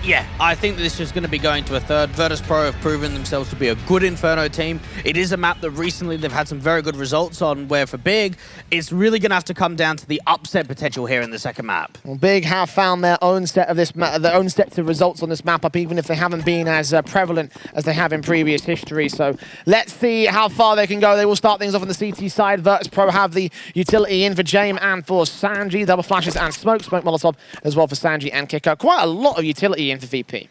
Yeah, I think this is going to be going to a third. Virtus.pro have proven themselves to be a good Inferno team. It is a map that recently they've had some very good results on, where for Big, it's really going to have to come down to the upset potential here in the second map. Well, Big have found their own set of their own sets of results on this map up, even if they haven't been as prevalent as they have in previous history. So let's see how far they can go. They will start things off on the CT side. Virtus.pro have the utility in for James and for Sanji. Double flashes and smoke Molotov as well for Sanji and Kicker. Quite a lot of utility in for VP.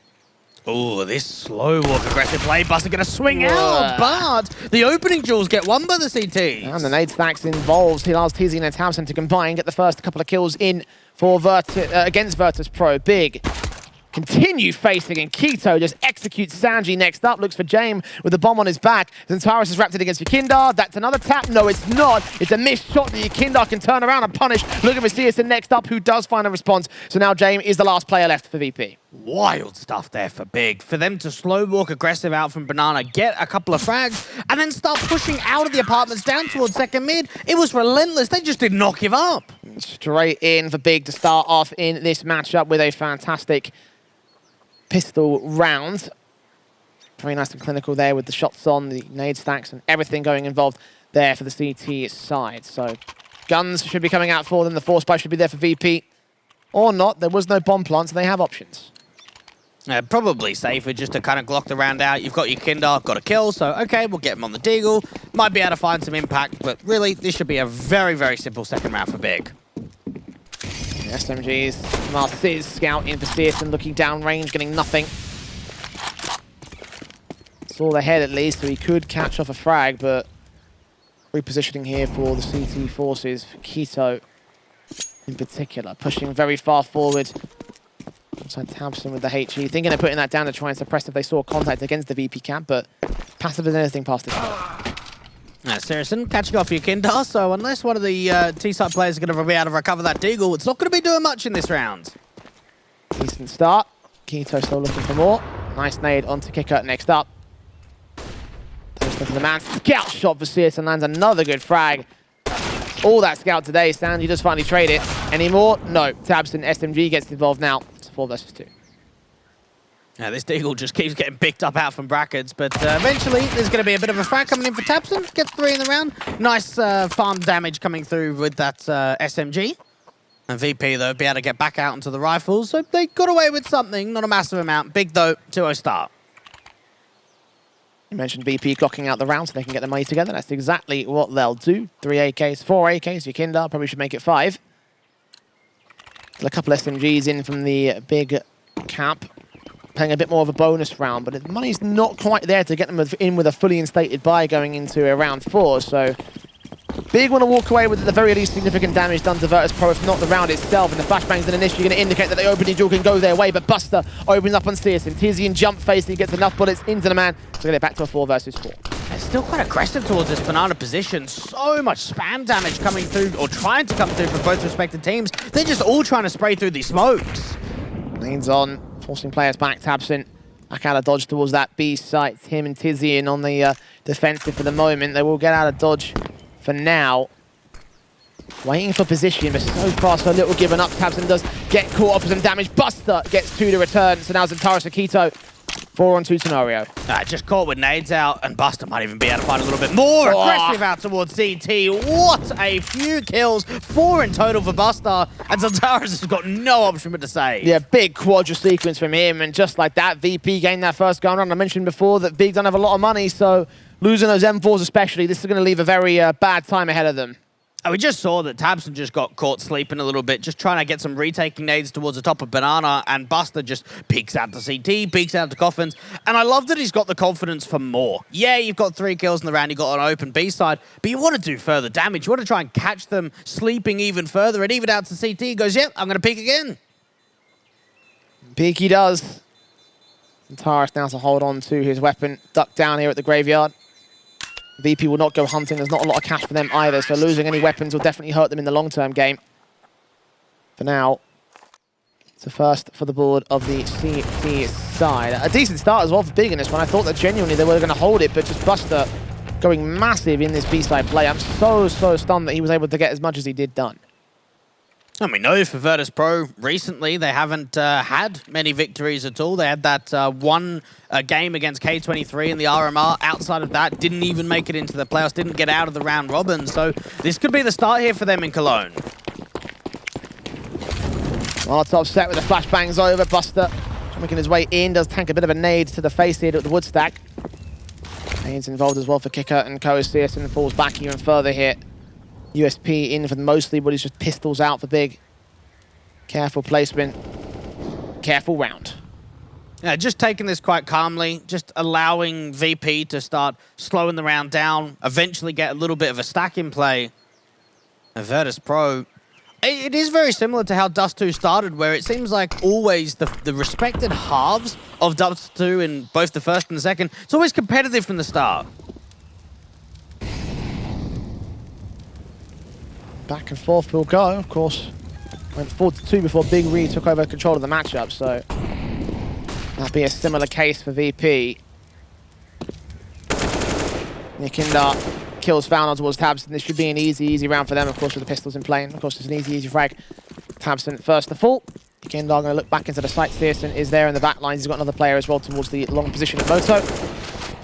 Oh, this slow walk aggressive play. Buster going to swing out, but the opening duels get won by the CT. And the nade stacks involves. He allows TZ and Towson to combine, get the first couple of kills in for against Virtus.pro. Big continue facing, and Keto just executes Sanji next up. Looks for James with the bomb on his back. Zentaris is wrapped it against Yekindar. That's another tap. No, it's not. It's a missed shot that Yekindar can turn around and punish. Looking for Searson next up, who does find a response. So now James is the last player left for VP. Wild stuff there for Big. For them to slow walk aggressive out from Banana, get a couple of frags, and then start pushing out of the apartments down towards second mid. It was relentless. They just did not give up. Straight in for Big to start off in this matchup with a fantastic pistol round. Very nice and clinical there with the shots on, the nade stacks, and everything going involved there for the CT side. So guns should be coming out for them. The force buy should be there for VP. Or not. There was no bomb plant, so they have options. Probably safer just to kind of glock the round out. You've got your Kindar, got a kill, so okay, we'll get him on the deagle. Might be able to find some impact, but really, this should be a very, very simple second round for Big. SMGs, Marciz scout in for Searson, looking downrange, getting nothing. Saw the head at least, so he could catch off a frag, but repositioning here for the CT forces, for Keto in particular, pushing very far forward. Outside Tabson with the HE, thinking of putting that down to try and suppress if they saw contact against the VP camp, but passive as anything past this point. Searson catching off your Kindar, so unless one of the T-side players is going to be able to recover that deagle, it's not going to be doing much in this round. Decent start. Keto still looking for more. Nice nade onto Kicker next up. Toast to the man. Scout shot for Searson, lands another good frag. All that scout today. Sanji does finally trade it. Any more? No. Tabson SMG gets involved now. It's 4 versus 2. Yeah, this deagle just keeps getting picked up out from brackets, but eventually there's going to be a bit of a frag coming in for Tabson. Gets 3 in the round. Nice farm damage coming through with that SMG. And VP, though, be able to get back out into the rifles, so they got away with something, not a massive amount. Big, though, 2-0 start. You mentioned VP clocking out the round so they can get the money together. That's exactly what they'll do. 3 AKs, 4 AKs. Yekindar probably should make it 5. A couple SMGs in from the Big camp. Playing a bit more of a bonus round, but the money's not quite there to get them in with a fully instated buy going into round 4, so Big want to walk away with at the very least significant damage done to Virtus.pro, if not the round itself, and the flashbangs in initially going to indicate that the opening duel can go their way, but Buster opens up on Searson. Tizian jump face, and he gets enough bullets into the man to get it back to a 4 versus 4. They're still quite aggressive towards this Banana position. So much spam damage coming through, or trying to come through from both respective teams. They're just all trying to spray through these smokes. Leans on, forcing players back. Tabson back out of dodge towards that B site. Him and Tizian on the defensive for the moment. They will get out of dodge for now. Waiting for position, but so far so little given up. Tabson does get caught up with some damage. Buster gets 2 to return. So now Zentaris Akito. 4-on-2 scenario. Just caught with nades out, and Buster might even be able to find a little bit more aggressive out towards CT. What a few kills. 4 in total for Buster, and Zentaris has got no option but to save. Yeah, big quadra sequence from him, and just like that, VP gained that first gun run. I mentioned before that Big don't have a lot of money, so losing those M4s especially, this is going to leave a very bad time ahead of them. And we just saw that Tabson just got caught sleeping a little bit, just trying to get some retaking nades towards the top of Banana, and Buster just peeks out to CT, peeks out to Coffins, and I love that he's got the confidence for more. Yeah, you've got 3 kills in the round, you've got an open B side, but you want to do further damage. You want to try and catch them sleeping even further, and even out to CT, he goes, yep, I'm going to peek again. Peek he does. Zentaris now to hold on to his weapon, duck down here at the graveyard. VP will not go hunting. There's not a lot of cash for them either, so losing any weapons will definitely hurt them in the long-term game. For now, it's a first for the board of the CT side. A decent start as well for Big in this one. I thought that genuinely they were going to hold it, but just Buster going massive in this B-side play. I'm so stunned that he was able to get as much as he did done. And we know for Virtus.pro, recently they haven't had many victories at all. They had that one game against K23 in the RMR. Outside of that, didn't even make it into the playoffs, didn't get out of the round robin. So this could be the start here for them in Cologne. Molotov set with the flashbangs over. Buster making his way in, does tank a bit of a nade to the face here at the wood stack. Nades involved as well for Kicker and Co. Searson falls back even further here. USP in for mostly, but he's just pistols out for Big. Careful placement. Careful round. Yeah, just taking this quite calmly, just allowing VP to start slowing the round down, eventually get a little bit of a stack in play. And Virtus.pro, it is very similar to how Dust 2 started, where it seems like always the respected halves of Dust 2 in both the first and the second, it's always competitive from the start. Back and forth we'll go, of course. Went 4-2 before Big Reed took over control of the matchup, so that'd be a similar case for VP. Nikinder kills Valnod towards Tabson. This should be an easy round for them, of course, with the pistols in play. Of course, it's an easy frag. Tabson first to fall. Nikinder going to look back into the sight. Searson is there in the back lines. He's got another player as well towards the long position at Moto.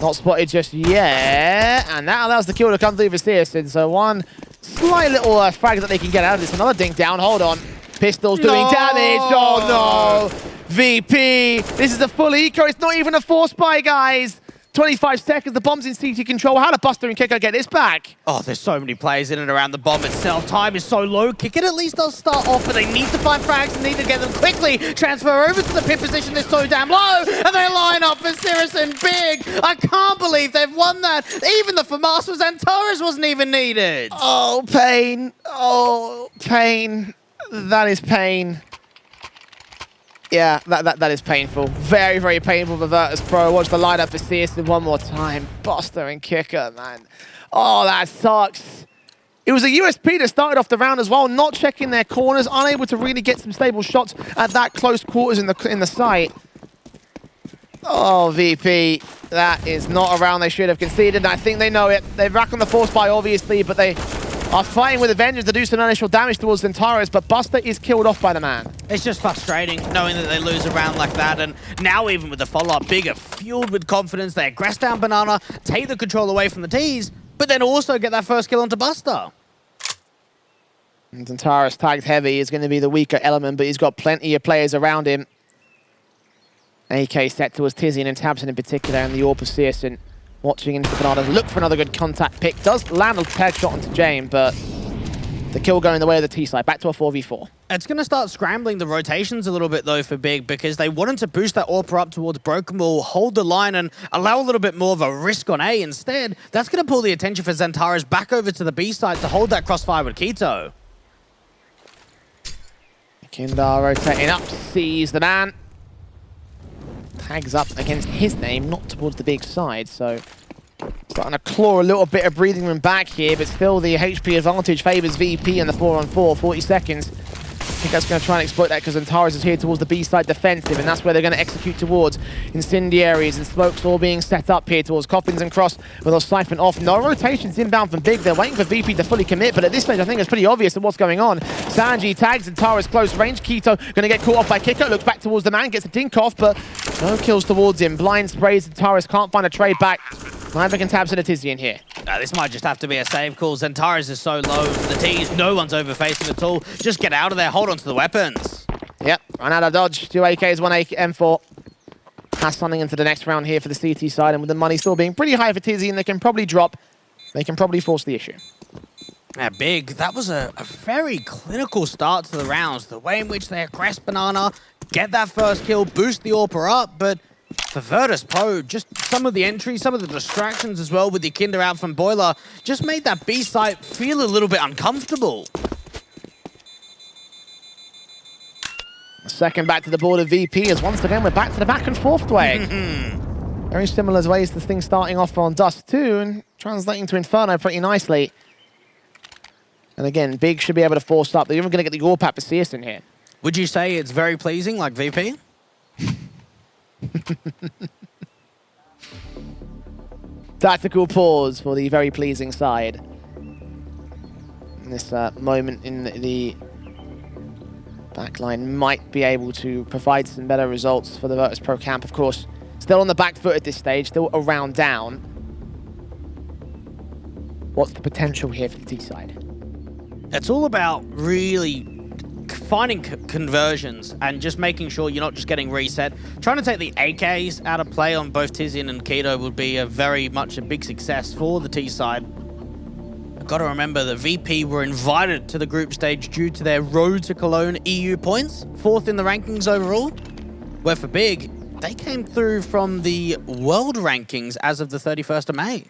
Not spotted just yet, and that allows the kill to come through for Searson. So one slight little frag that they can get out of this. Another dink down, hold on. Pistols doing damage, oh no! VP, this is a full eco, it's not even a force buy, guys! 25 seconds, the bomb's in CT control. How do Buster and Kicker get this back? Oh, there's so many players in and around the bomb itself. Time is so low. Kicker at least does start off, but they need to find frags and need to get them quickly. Transfer over to the pit position. They're so damn low, and they line up for Sirison Big. I can't believe they've won that. Even the FAMAS was Antares wasn't even needed. Oh, pain. Oh, pain. That is pain. Yeah, that is painful. Very painful for Virtus.pro. Watch the lineup for Searson one more time. Buster and Kicker, man. Oh, that sucks. It was a USP that started off the round as well, not checking their corners, unable to really get some stable shots at that close quarters in the sight. Oh, VP, that is not a round they should have conceded, and I think they know it. They've racked on the force buy, obviously, but they are fighting with a vengeance to do some initial damage towards Antares, but Buster is killed off by the man. It's just frustrating knowing that they lose a round like that, and now even with the follow-up, Big are fueled with confidence. They aggress down Banana, take the control away from the T's, but then also get that first kill onto Buster. And Antares tagged heavy is going to be the weaker element, but he's got plenty of players around him. AK set towards Tizian and Tabson in particular, and the AWP of Searson watching into the Bananas. Look for another good contact pick. Does land a tag shot onto Jame, but the kill going the way of the T-side. Back to a 4v4. It's going to start scrambling the rotations a little bit, though, for Big, because they wanted to boost that AWP up towards Broken Wall, hold the line, and allow a little bit more of a risk on A. Instead, that's going to pull the attention for Xantares back over to the B side to hold that crossfire with Keto. Kindar rotating up, sees the man. Tags up against his name, not towards the Big side, so starting to claw a little bit of breathing room back here, but still the HP advantage favours VP in the 4-on-4, 40 seconds. I think that's going to try and exploit that because Antares is here towards the B side defensive, and that's where they're going to execute towards. Incendiaries and smokes all being set up here towards Coffins and Cross with a siphon off. No rotations inbound from Big. They're waiting for VP to fully commit, but at this stage I think it's pretty obvious what's going on. Sanji tags Antares close range. Keto going to get caught off by Kicker. Looks back towards the man, gets a dink off, but no kills towards him. Blind sprays. Antares can't find a trade back. Neither can Tabs and a Tizian here. This might just have to be a save call. Xantares is so low for the T's. No one's overfacing at all. Just get out of there. Hold on to the weapons. Yep, run out of dodge. 2 AKs, 1 M4. Pass running into the next round here for the CT side, and with the money still being pretty high for Tizian, they can probably drop. They can probably force the issue. Yeah, Big, that was a very clinical start to the rounds. The way in which they aggress Banana, get that first kill, boost the AWP up, but for Virtus.pro, just some of the entries, some of the distractions as well with the Kinder out from Boiler, just made that B site feel a little bit uncomfortable. Second back to the board of VP as once again we're back to the back and forth way. Very similar ways to things starting off on Dust 2 and translating to Inferno pretty nicely. And again, Big should be able to force up. They're even going to get the AWP for Searson here. Would you say it's very pleasing like VP? Tactical pause for the very pleasing side. In this moment in the Backline might be able to provide some better results for the Virtus.pro camp, of course. Still on the back foot at this stage, still a round down. What's the potential here for the T side? It's all about really finding conversions and just making sure you're not just getting reset. Trying to take the AKs out of play on both Tizian and Keto would be very much a big success for the T side. I've got to remember that VP were invited to the group stage due to their road to Cologne EU points, 4th in the rankings overall, where for Big, they came through from the world rankings as of the 31st of May.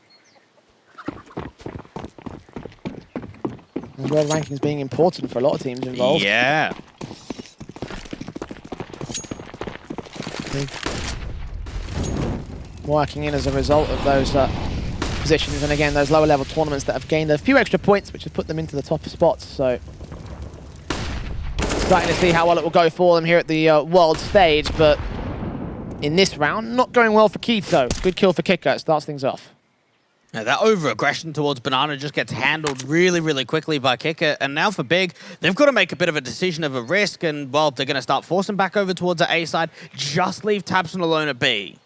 And world rankings being important for a lot of teams involved. Yeah. Working in as a result of those positions, and again, those lower level tournaments that have gained a few extra points, which has put them into the top spots. So, starting to see how well it will go for them here at the world stage, but in this round, not going well for Keto. Good kill for Kicker, it starts things off. Now that over-aggression towards Banana just gets handled really, really quickly by Kicker. And now for Big, they've got to make a bit of a decision of a risk. And, well, they're going to start forcing back over towards the A side. Just leave tabseN alone at B.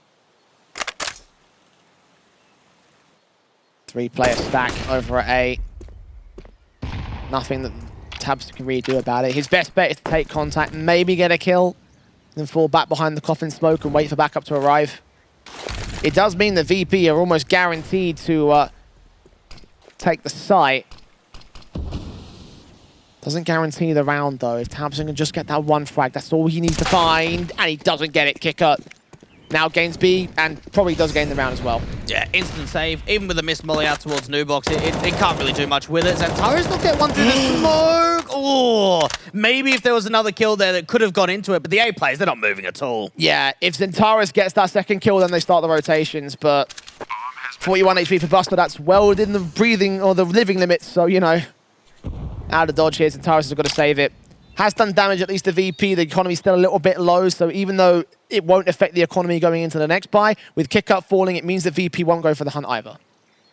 3-player stack over at A. Nothing that tabseN can really do about it. His best bet is to take contact, maybe get a kill, then fall back behind the coffin smoke and wait for backup to arrive. It does mean that VP are almost guaranteed to take the site. Doesn't guarantee the round, though. If tabseN can just get that one frag, that's all he needs to find. And he doesn't get it. Kicker now gains B and probably does gain the round as well. Yeah, instant save. Even with a missed molly out towards Nubox, it can't really do much with it. Xantares not get one through the smoke. Oh, maybe if there was another kill there that could have gone into it, but the A players, they're not moving at all. Yeah, if Xantares gets that second kill, then they start the rotations, but 41 HP for Buster, that's well within the breathing or the living limits, so, you know, out of dodge here, Xantares has got to save it. Has done damage at least to VP. The economy's still a little bit low, so even though it won't affect the economy going into the next buy, with kick up falling, it means that VP won't go for the hunt either.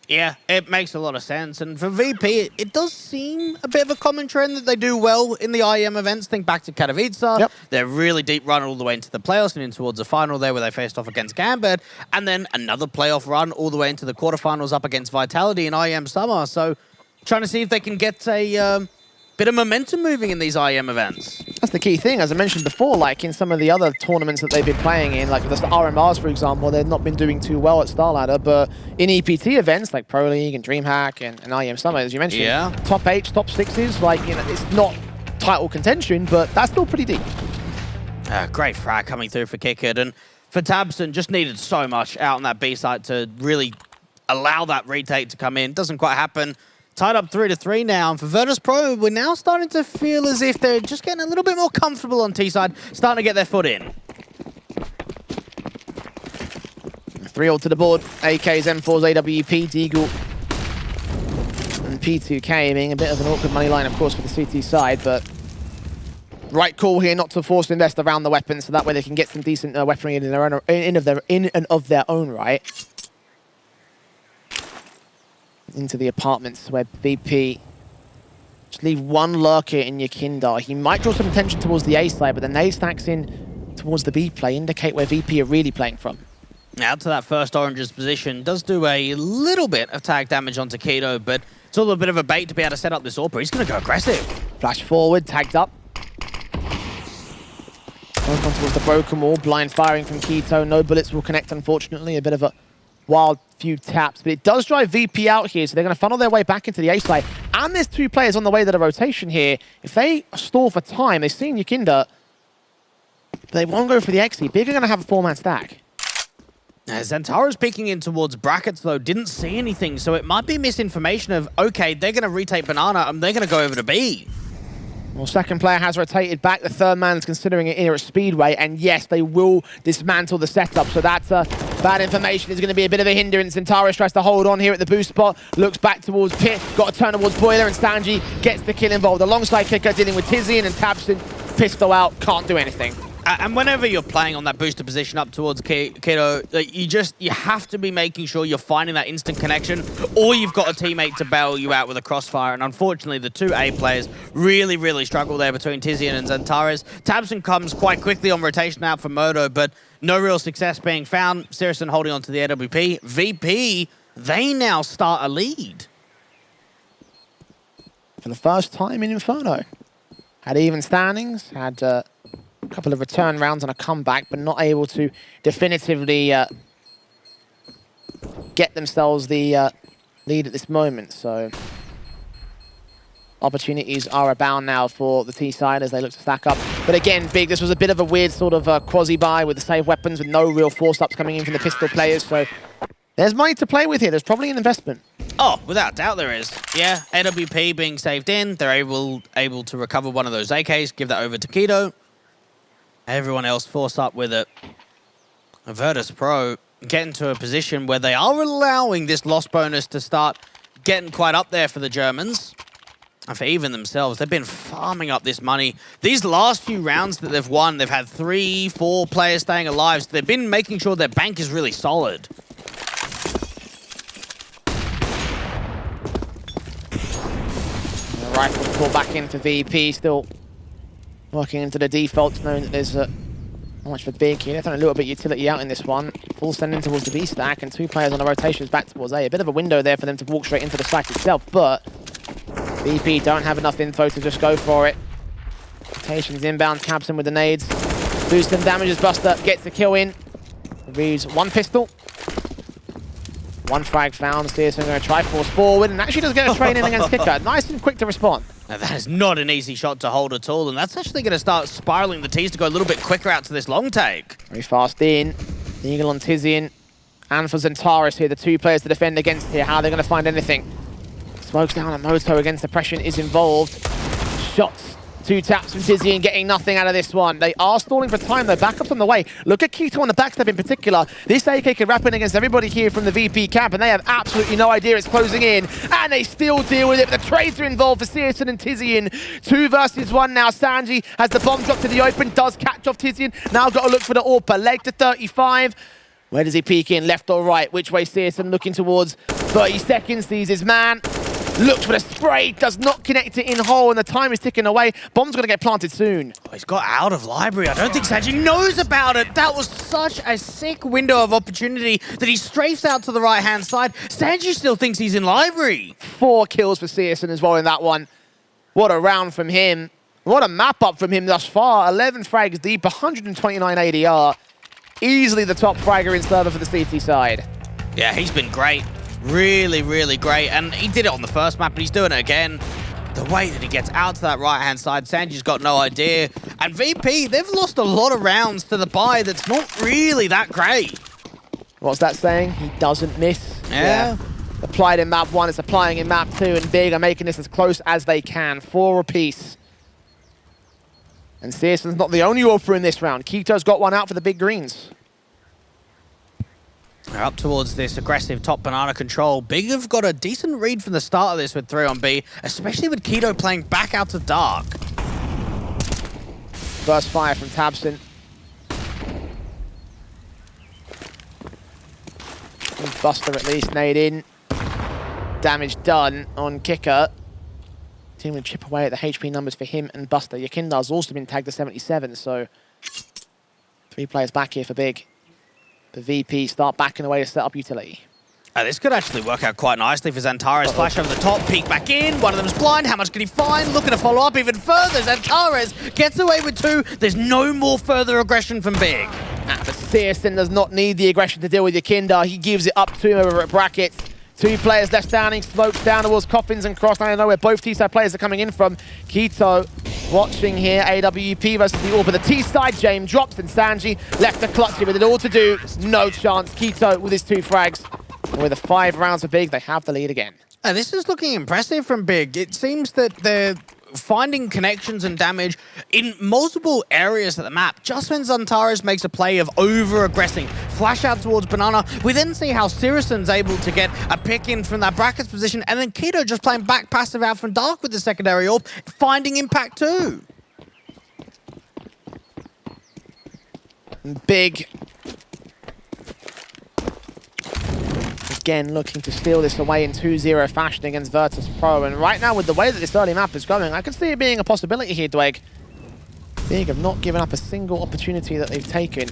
Yeah, it makes a lot of sense. And for VP, it does seem a bit of a common trend that they do well in the IEM events. Think back to Katowice. Yep. They're really deep run all the way into the playoffs and in towards the final there where they faced off against Gambit. And then another playoff run all the way into the quarterfinals up against Vitality in IEM Summer. So trying to see if they can get a bit of momentum moving in these IEM events. That's the key thing. As I mentioned before, like in some of the other tournaments that they've been playing in, like the RMRs, for example, they've not been doing too well at StarLadder, but in EPT events like Pro League and DreamHack and IEM Summer, as you mentioned, yeah, top 8s, top 6s, like, you know, it's not title contention, but that's still pretty deep. Great frag coming through for Kickard, and for tabseN, just needed so much out on that B side to really allow that retake to come in. Doesn't quite happen. Tied up 3-3 now, and for Virtus.pro, we're now starting to feel as if they're just getting a little bit more comfortable on T side, starting to get their foot in. 3-all to the board. AKs, M4s, AWP, Deagle, and P2K being a bit of an awkward money line, of course, for the CT side, but right call here not to force to invest around the weapons, so that way they can get some decent weaponry in and of their own right. Into the apartments where VP just leave one lurker in your Kindar. He might draw some attention towards the A side, but the nade stacks in towards the B play indicate where VP are really playing from. Out to that first Orange's position, does do a little bit of tag damage onto Keto, but it's all a bit of a bait to be able to set up this AWP. He's going to go aggressive. Flash forward, tagged up. Going on towards the broken wall, blind firing from Keto. No bullets will connect, unfortunately. A bit of a wild few taps, but it does drive VP out here, so they're going to funnel their way back into the A side. And there's 2 players on the way to the rotation here. If they stall for time, they've seen Yukinda, but they won't go for the XE. Big are going to have a 4-man stack. Xantares peeking in towards brackets, though, didn't see anything, so it might be misinformation of, okay, they're going to retake Banana, and they're going to go over to B. Well, second player has rotated back. The third man is considering it here at Speedway, and yes, they will dismantle the setup, so that's bad information. Is going to be a bit of a hindrance. Xantares tries to hold on here at the boost spot, looks back towards Pit, got to turn towards Boiler, and Stanji gets the kill involved. Alongside Kicker, dealing with Tizian and tabseN, pistol out, can't do anything. And whenever you're playing on that booster position up towards Keto, you have to be making sure you're finding that instant connection, or you've got a teammate to bail you out with a crossfire. And unfortunately, the two A players really, really struggle there between Tizian and Xantares. tabseN comes quite quickly on rotation out for Moto, but no real success being found. Syrison holding on to the AWP. VP, they now start a lead. For the first time in Inferno. Had even standings, had a couple of return rounds and a comeback, but not able to definitively get themselves the lead at this moment. So opportunities are abound now for the T side as they look to stack up. But again, Big, this was a bit of a weird sort of quasi-buy with the save weapons with no real force-ups coming in from the pistol players. So there's money to play with here. There's probably an investment. Oh, without doubt there is. Yeah, AWP being saved in. They're able to recover one of those AKs, give that over to Keto. Everyone else force up with it. Virtus.pro get into a position where they are allowing this loss bonus to start getting quite up there for the Germans. And for even themselves, they've been farming up this money. These last few rounds that they've won, they've had 3, 4 players staying alive. So they've been making sure their bank is really solid. Rifle pull back in for VP, still working into the defaults, knowing that there's not much for Big here. They're throwing a little bit of utility out in this one. Full sending towards the B stack, and 2 players on the rotations back towards A. A bit of a window there for them to walk straight into the site itself, but VP don't have enough info to just go for it. Rotations inbound, tabseN with the nades. Boost some damage as Buster gets the kill in. Reaves 1 pistol. 1 frag found. CSGO going to try force forward, and actually does get a train in against Kicker. Nice and quick to respond. Now that is not an easy shot to hold at all, and that's actually going to start spiraling the T's to go a little bit quicker out to this long take. Very fast in. Eagle on Tizian. And for Xantares here, the 2 players to defend against here. How are they going to find anything? Smokes down on Moto against the pressure is involved. Shots. 2 taps from Tizian, getting nothing out of this one. They are stalling for time though. Backups on the way. Look at Keto on the backstep in particular. This AK can wrap in against everybody here from the VP camp, and they have absolutely no idea it's closing in. And they still deal with it. But the trades are involved for Syrison and Tizian. 2 versus 1 now. Sanji has the bomb drop to the open, does catch off Tizian. Now got to look for the AWP. Leg to 35. Where does he peek in? Left or right? Which way Syrison looking towards? 30 seconds. Sees his man. Looks for the spray, does not connect it in hole, and the time is ticking away. Bomb's going to get planted soon. Oh, he's got out of library. I don't think Sanji knows about it. That was such a sick window of opportunity that he strafes out to the right-hand side. Sanji still thinks he's in library. 4 kills for Syrison as well in that one. What a round from him. What a map-up from him thus far. 11 frags deep, 129 ADR. Easily the top fragger in server for the CT side. Yeah, he's been great. Really, really great. And he did it on the first map, but he's doing it again. The way that he gets out to that right-hand side, Sanji's got no idea. And VP, they've lost a lot of rounds to the buy that's not really that great. What's that saying? He doesn't miss. Yeah. Applied in map 1, it's applying in map 2, and Big are making this as close as they can. 4 apiece. And Syrison's not the only offer in this round. Keto's got one out for the big greens. They're up towards this aggressive top banana control. Big have got a decent read from the start of this with 3 on B, especially with Keto playing back out to dark. Burst fire from tabseN. Buster at least nade in. Damage done on Kicker. Team would chip away at the HP numbers for him and Buster. Yakindar's also been tagged to 77, so 3 players back here for Big. The VP start backing away to set up utility. This could actually work out quite nicely for Xantares. Flash over the top, peek back in. One of them's blind. How much can he find? Looking to follow up even further. Xantares gets away with 2. There's no more further aggression from Big. But Syrison does not need the aggression to deal with Yakindar. He gives it up to him over at brackets. 2 players left standing, smokes down towards Coffins and Cross. I don't know where both T-side players are coming in from. Keto watching here, AWP versus the AWP. But the T-side, James drops and Sanji left to clutch it with it all to do. No chance. Keto with his 2 frags. And with the 5 rounds for Big, they have the lead again. This is looking impressive from Big. It seems that they're finding connections and damage in multiple areas of the map. Just when Xantares makes a play of over-aggressing, flash out towards Banana, we then see how Syrison's able to get a pick in from that brackets position, and then Keto just playing back passive out from dark with the secondary AWP, finding impact too. Big. Again, looking to steal this away in 2-0 fashion against Virtus.pro. And right now, with the way that this early map is going, I can see it being a possibility here, Dwayne. Big have not given up a single opportunity that they've taken.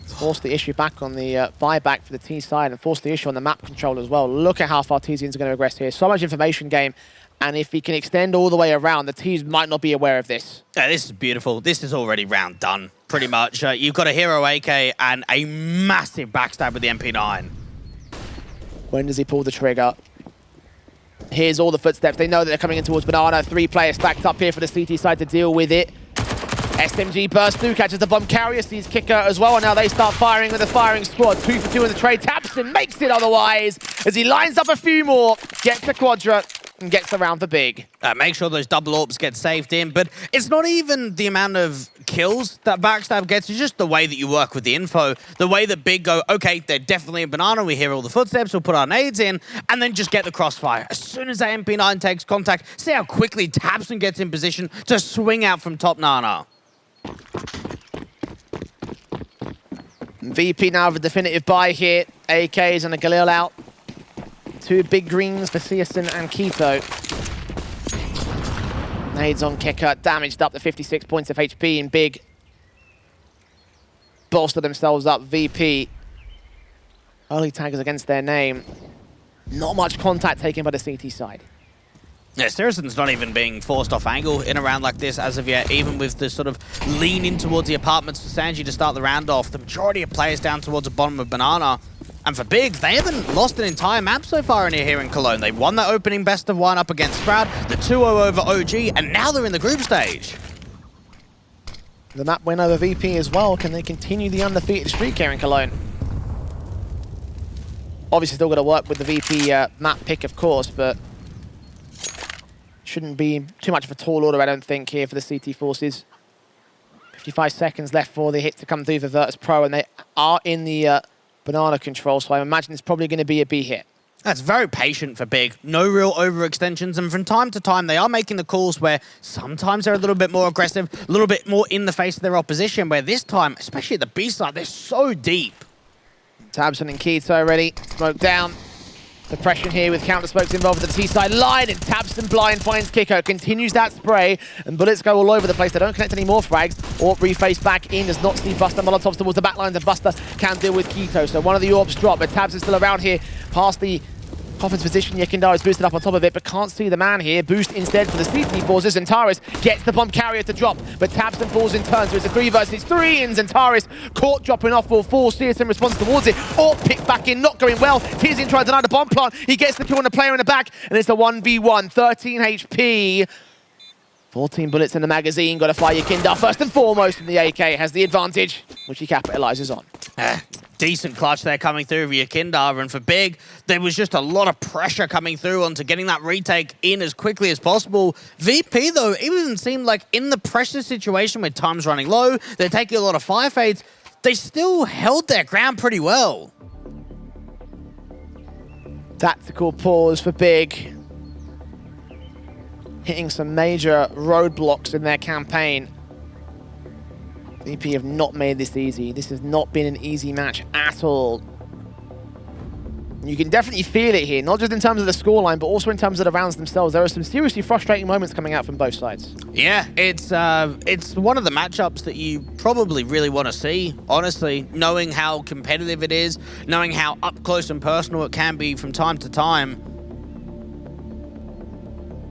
Force the issue back on the buyback for the T side and force the issue on the map control as well. Look at how far Tizians are going to regress here. So much information game. And if he can extend all the way around, the T's might not be aware of this. Yeah, this is beautiful. This is already round done, pretty much. You've got a hero AK and a massive backstab with the MP9. When does he pull the trigger? Here's all the footsteps. They know that they're coming in towards Banana. 3 players stacked up here for the CT side to deal with it. SMG bursts through, catches the bomb carrier, sees Kicker as well, and now they start firing with the firing squad. 2 for 2 in the trade. Tabson makes it otherwise as he lines up a few more, gets the quadra, and gets around for Big. Make sure those double AWPs get saved in, but it's not even the amount of kills that Backstab gets, it's just the way that you work with the info, the way that Big go, okay, they're definitely in Banana, we hear all the footsteps, we'll put our nades in, and then just get the crossfire. As soon as that MP9 takes contact, see how quickly Tabson gets in position to swing out from top Nana. VP now with a definitive buy here. AKs and a Galil out. 2 big greens for Searson and Keto. Nades on Kicker, damaged up to 56 points of HP, and Big bolster themselves up. VP. Early taggers against their name. Not much contact taken by the CT side. Yeah, Searson's not even being forced off angle in a round like this as of yet, even with the sort of lean in towards the apartments for Sanji to start the round off. The majority of players down towards the bottom of Banana. And for Big, they haven't lost an entire map so far in here in Cologne. They won that opening best of 1 up against Sprout, the 2-0 over OG, and now they're in the group stage. The map win over VP as well. Can they continue the undefeated streak here in Cologne? Obviously still got to work with the VP map pick, of course, but shouldn't be too much of a tall order, I don't think, here for the CT forces. 55 seconds left for the hits to come through for Virtus.pro, and they are in the Banana control, so I imagine it's probably going to be a B hit. That's very patient for Big. No real overextensions, and from time to time, they are making the calls where sometimes they're a little bit more aggressive, a little bit more in the face of their opposition, where this time, especially at the B side, they're so deep. Tabson and Keto already. Smoke down. Suppression here with counter smokes involved with the T-side line, and Tabson blind finds Kicker, continues that spray, and bullets go all over the place. They don't connect any more frags. Orb reface back in, does not see Buster. Molotovs towards the back lines, and Buster can deal with Keto. So one of the orbs drop, but Tabs is still around here, past the Coffin's position. Yekindar is boosted up on top of it, but can't see the man here. Boost instead for the CT forces. Zentaris gets the bomb carrier to drop, but Tabson falls in turn, so it's a 3 versus 3, and Zentaris caught dropping off will fall. Searson responds towards it, or picked back in, not going well. Tizian tries to deny the bomb plant. He gets the kill on the player in the back, and it's a 1v1. 13 HP. 14 bullets in the magazine. Got to fire Yekindar first and foremost, and the AK has the advantage, which he capitalizes on. Decent clutch there coming through for Yekindar, and for Big, there was just a lot of pressure coming through onto getting that retake in as quickly as possible. VP, though, it even seemed like in the pressure situation with time's running low, they're taking a lot of fire fades, they still held their ground pretty well. Tactical pause for Big. Hitting some major roadblocks in their campaign. VP have not made this easy. This has not been an easy match at all. You can definitely feel it here, not just in terms of the scoreline, but also in terms of the rounds themselves. There are some seriously frustrating moments coming out from both sides. Yeah, it's one of the matchups that you probably really want to see, honestly, knowing how competitive it is, knowing how up close and personal it can be from time to time.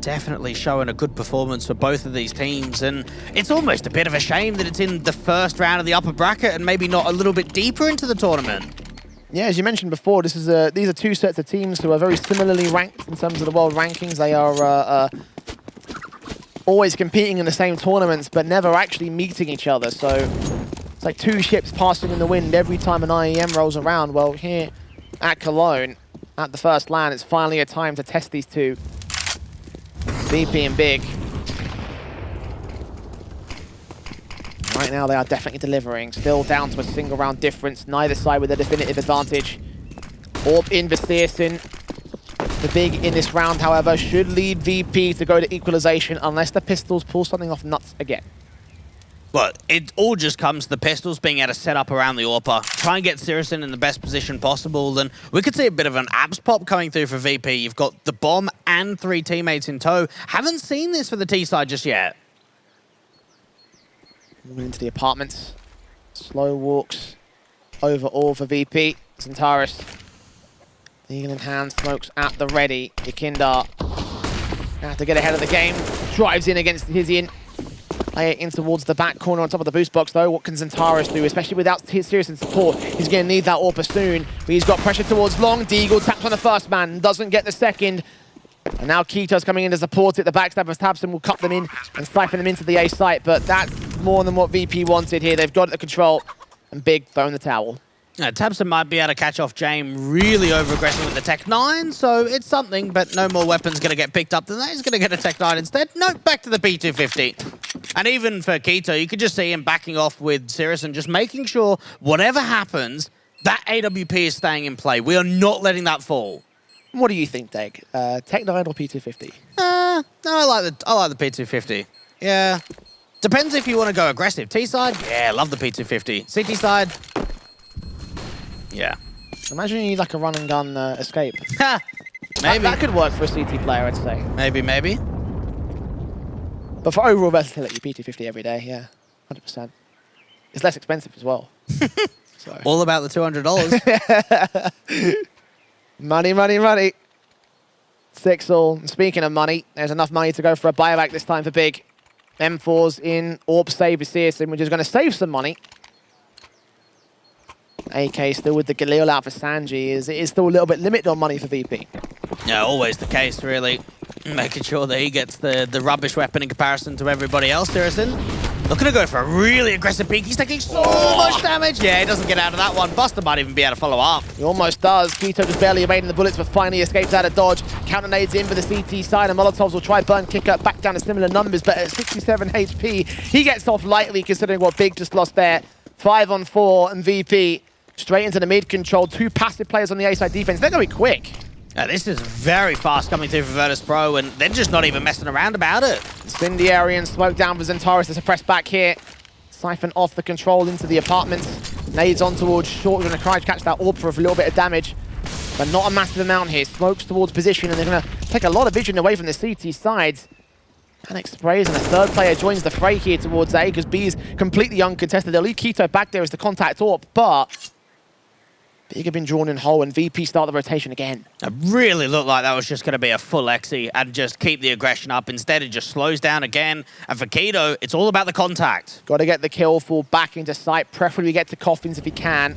Definitely showing a good performance for both of these teams, and it's almost a bit of a shame that it's in the first round of the upper bracket and maybe not a little bit deeper into the tournament. Yeah, as you mentioned before, these are 2 sets of teams who are very similarly ranked in terms of the world rankings. They are always competing in the same tournaments, but never actually meeting each other. So it's like 2 ships passing in the wind every time an IEM rolls around. Well, here at Cologne, at the first LAN, it's finally a time to test these 2. VP and Big. Right now they are definitely delivering. Still down to a single round difference. Neither side with a definitive advantage. Orb in for Searson. The Big in this round, however, should lead VP to go to equalization unless the Pistols pull something off nuts again. But it all just comes to the pistols being able to set up around the AWPer, try and get Sirison in the best position possible, and we could see a bit of an abs pop coming through for VP. You've got the bomb and 3 teammates in tow. Haven't seen this for the T side just yet. Moving into the apartments. Slow walks over all for VP. Centaurus. Eagle in hand, smokes at the ready. Yakinda have to get ahead of the game. Drives in against Hizian. Play it in towards the back corner on top of the boost box, though. What can Centaurus do, especially without Sirison support? He's going to need that AWPer soon. But he's got pressure towards long. Deagle taps on the first man, doesn't get the second. And now Keto's coming in to support it. The backstab of Tabson will cut them in and siphon them into the A site. But that's more than what VP wanted here. They've got it under control. And Big throwing the towel. Tabson might be able to catch off Jame really over-aggressive with the Tech 9, so it's something, but no more weapons going to get picked up than that. He's going to get a Tech 9 instead. No, back to the P250. And even for Keto, you could just see him backing off with Sirison, just making sure whatever happens, that AWP is staying in play. We are not letting that fall. What do you think, Deg? Tech 9 or P250? No, I like the P250. Yeah. Depends if you want to go aggressive. T side, yeah, love the P250. CT side, yeah. Imagine you need like a run and gun escape. Ha! Maybe. That could work for a CT player, I'd say. Maybe. But for overall versatility, P250 every day, yeah. 100%. It's less expensive as well. So. All about the $200. Money. 6-all. And speaking of money, there's enough money to go for a buyback this time for Big. M4's in. AWP save with Searson, which is going to save some money. AK still with the Galil out for Sanji. It is still a little bit limited on money for VP. Yeah, always the case, really. Making sure that he gets the rubbish weapon in comparison to everybody else. Sirison looking to go for a really aggressive peek. He's taking so much damage. Yeah, he doesn't get out of that one. Buster might even be able to follow up. He almost does. Keto just barely evading the bullets, but finally escapes out of dodge. Counter nades in for the CT side, and Molotovs will try burn Kicker back down to similar numbers, but at 67 HP, he gets off lightly considering what Big just lost there. 5 on 4, and VP straight into the mid control. 2 passive players on the A-side defense. They're going to be quick. This is very fast coming through for Virtus.pro, and they're just not even messing around about it. Incendiary and smoke down for Centaurus to suppress back here. Siphon off the control into the apartments. Nades on towards short. We're going to try to catch that AWP for a little bit of damage, but not a massive amount here. Smokes towards position, and they're going to take a lot of vision away from the CT sides. Panic sprays, and a third player joins the fray here towards A, because B is completely uncontested. They'll leave Keto back there as the contact AWP, but Big have been drawn in whole, and VP start the rotation again. It really looked like that was just going to be a full Exy and just keep the aggression up. Instead, it just slows down again. And for Keto, it's all about the contact. Got to get the kill, fall back into sight, preferably get to Coffins if he can.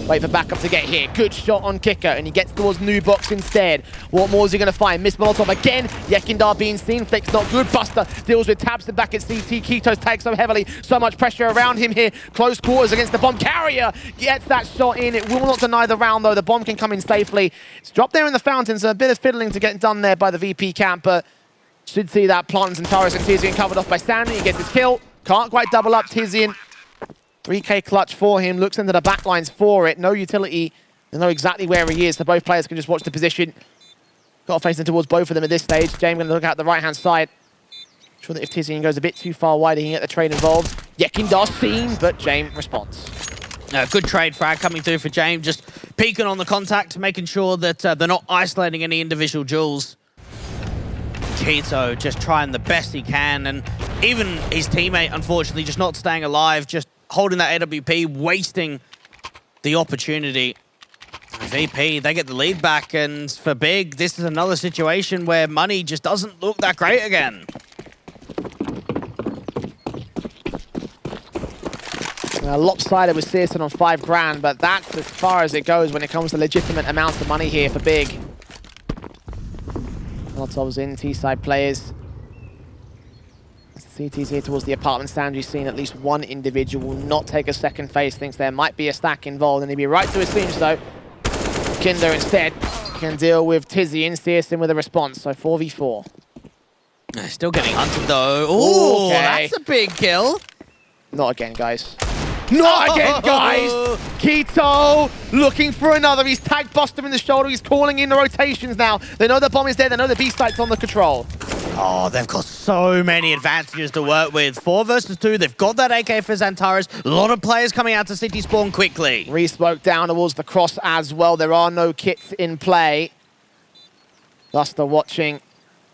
Wait for backup to get here. Good shot on Kicker, and he gets towards New Box instead. What more is he going to find? Miss Molotov again. Yekindar being seen. Flick's not good. Buster deals with Tabson back at CT. Keto's tagged so heavily. So much pressure around him here. Close quarters against the bomb carrier. Gets that shot in. It will not deny the round, though. The bomb can come in safely. It's dropped there in the fountain, so a bit of fiddling to get done there by the VP camp, but should see that Plant and Taurus and Tizian covered off by Sandy. He gets his kill. Can't quite double up Tizian. 3K clutch for him, looks into the backlines for it. No utility, they know exactly where he is, so both players can just watch the position. Got to face them towards both of them at this stage. James going to look out the right-hand side. Sure that if Tizian goes a bit too far wide, he can get the trade involved. Yekindar seen, but James responds. Good trade frag coming through for James, just peeking on the contact, making sure that they're not isolating any individual jewels. Keto just trying the best he can, and even his teammate, unfortunately, just not staying alive, just holding that AWP, wasting the opportunity. VP, they get the lead back, and for Big, this is another situation where money just doesn't look that great again. Lopsided with Searson on 5 grand, but that's as far as it goes when it comes to legitimate amounts of money here for Big. Molotovs in, T-side players. CT's here towards the apartment stand. You've seen at least one individual will not take a second phase, thinks there might be a stack involved, and he'd be right to his seams though. Kinder instead can deal with Tizzy and Searson with a response, so 4v4. Still getting hunted though. Ooh, okay. That's a big kill. Not again, guys. Not again, guys! Keto looking for another. He's tagged Buster in the shoulder. He's calling in the rotations now. They know the bomb is there. They know the B-site's on the control. Oh, they've got so many advantages to work with. 4 versus 2, they've got that AK for Xantares. A lot of players coming out to City Spawn quickly. Re-smoke down towards the cross as well. There are no kits in play. Buster watching,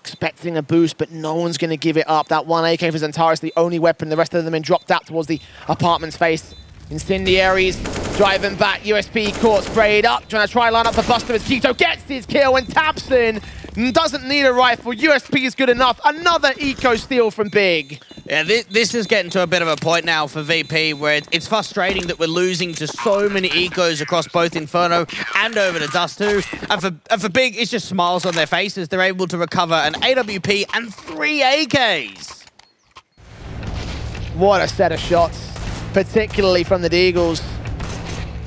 expecting a boost, but no one's going to give it up. That one AK for Xantares, the only weapon. The rest of them been dropped out towards the apartment's face. Incendiaries driving back. USP caught, sprayed up, trying to line up the Buster as Keto gets his kill, and Tabson doesn't need a rifle. USP is good enough. Another eco steal from Big. Yeah, this is getting to a bit of a point now for VP where it's frustrating that we're losing to so many ecos across both Inferno and over to Dust 2. And for Big, it's just smiles on their faces. They're able to recover an AWP and 3 AKs. What a set of shots, particularly from the Deagles.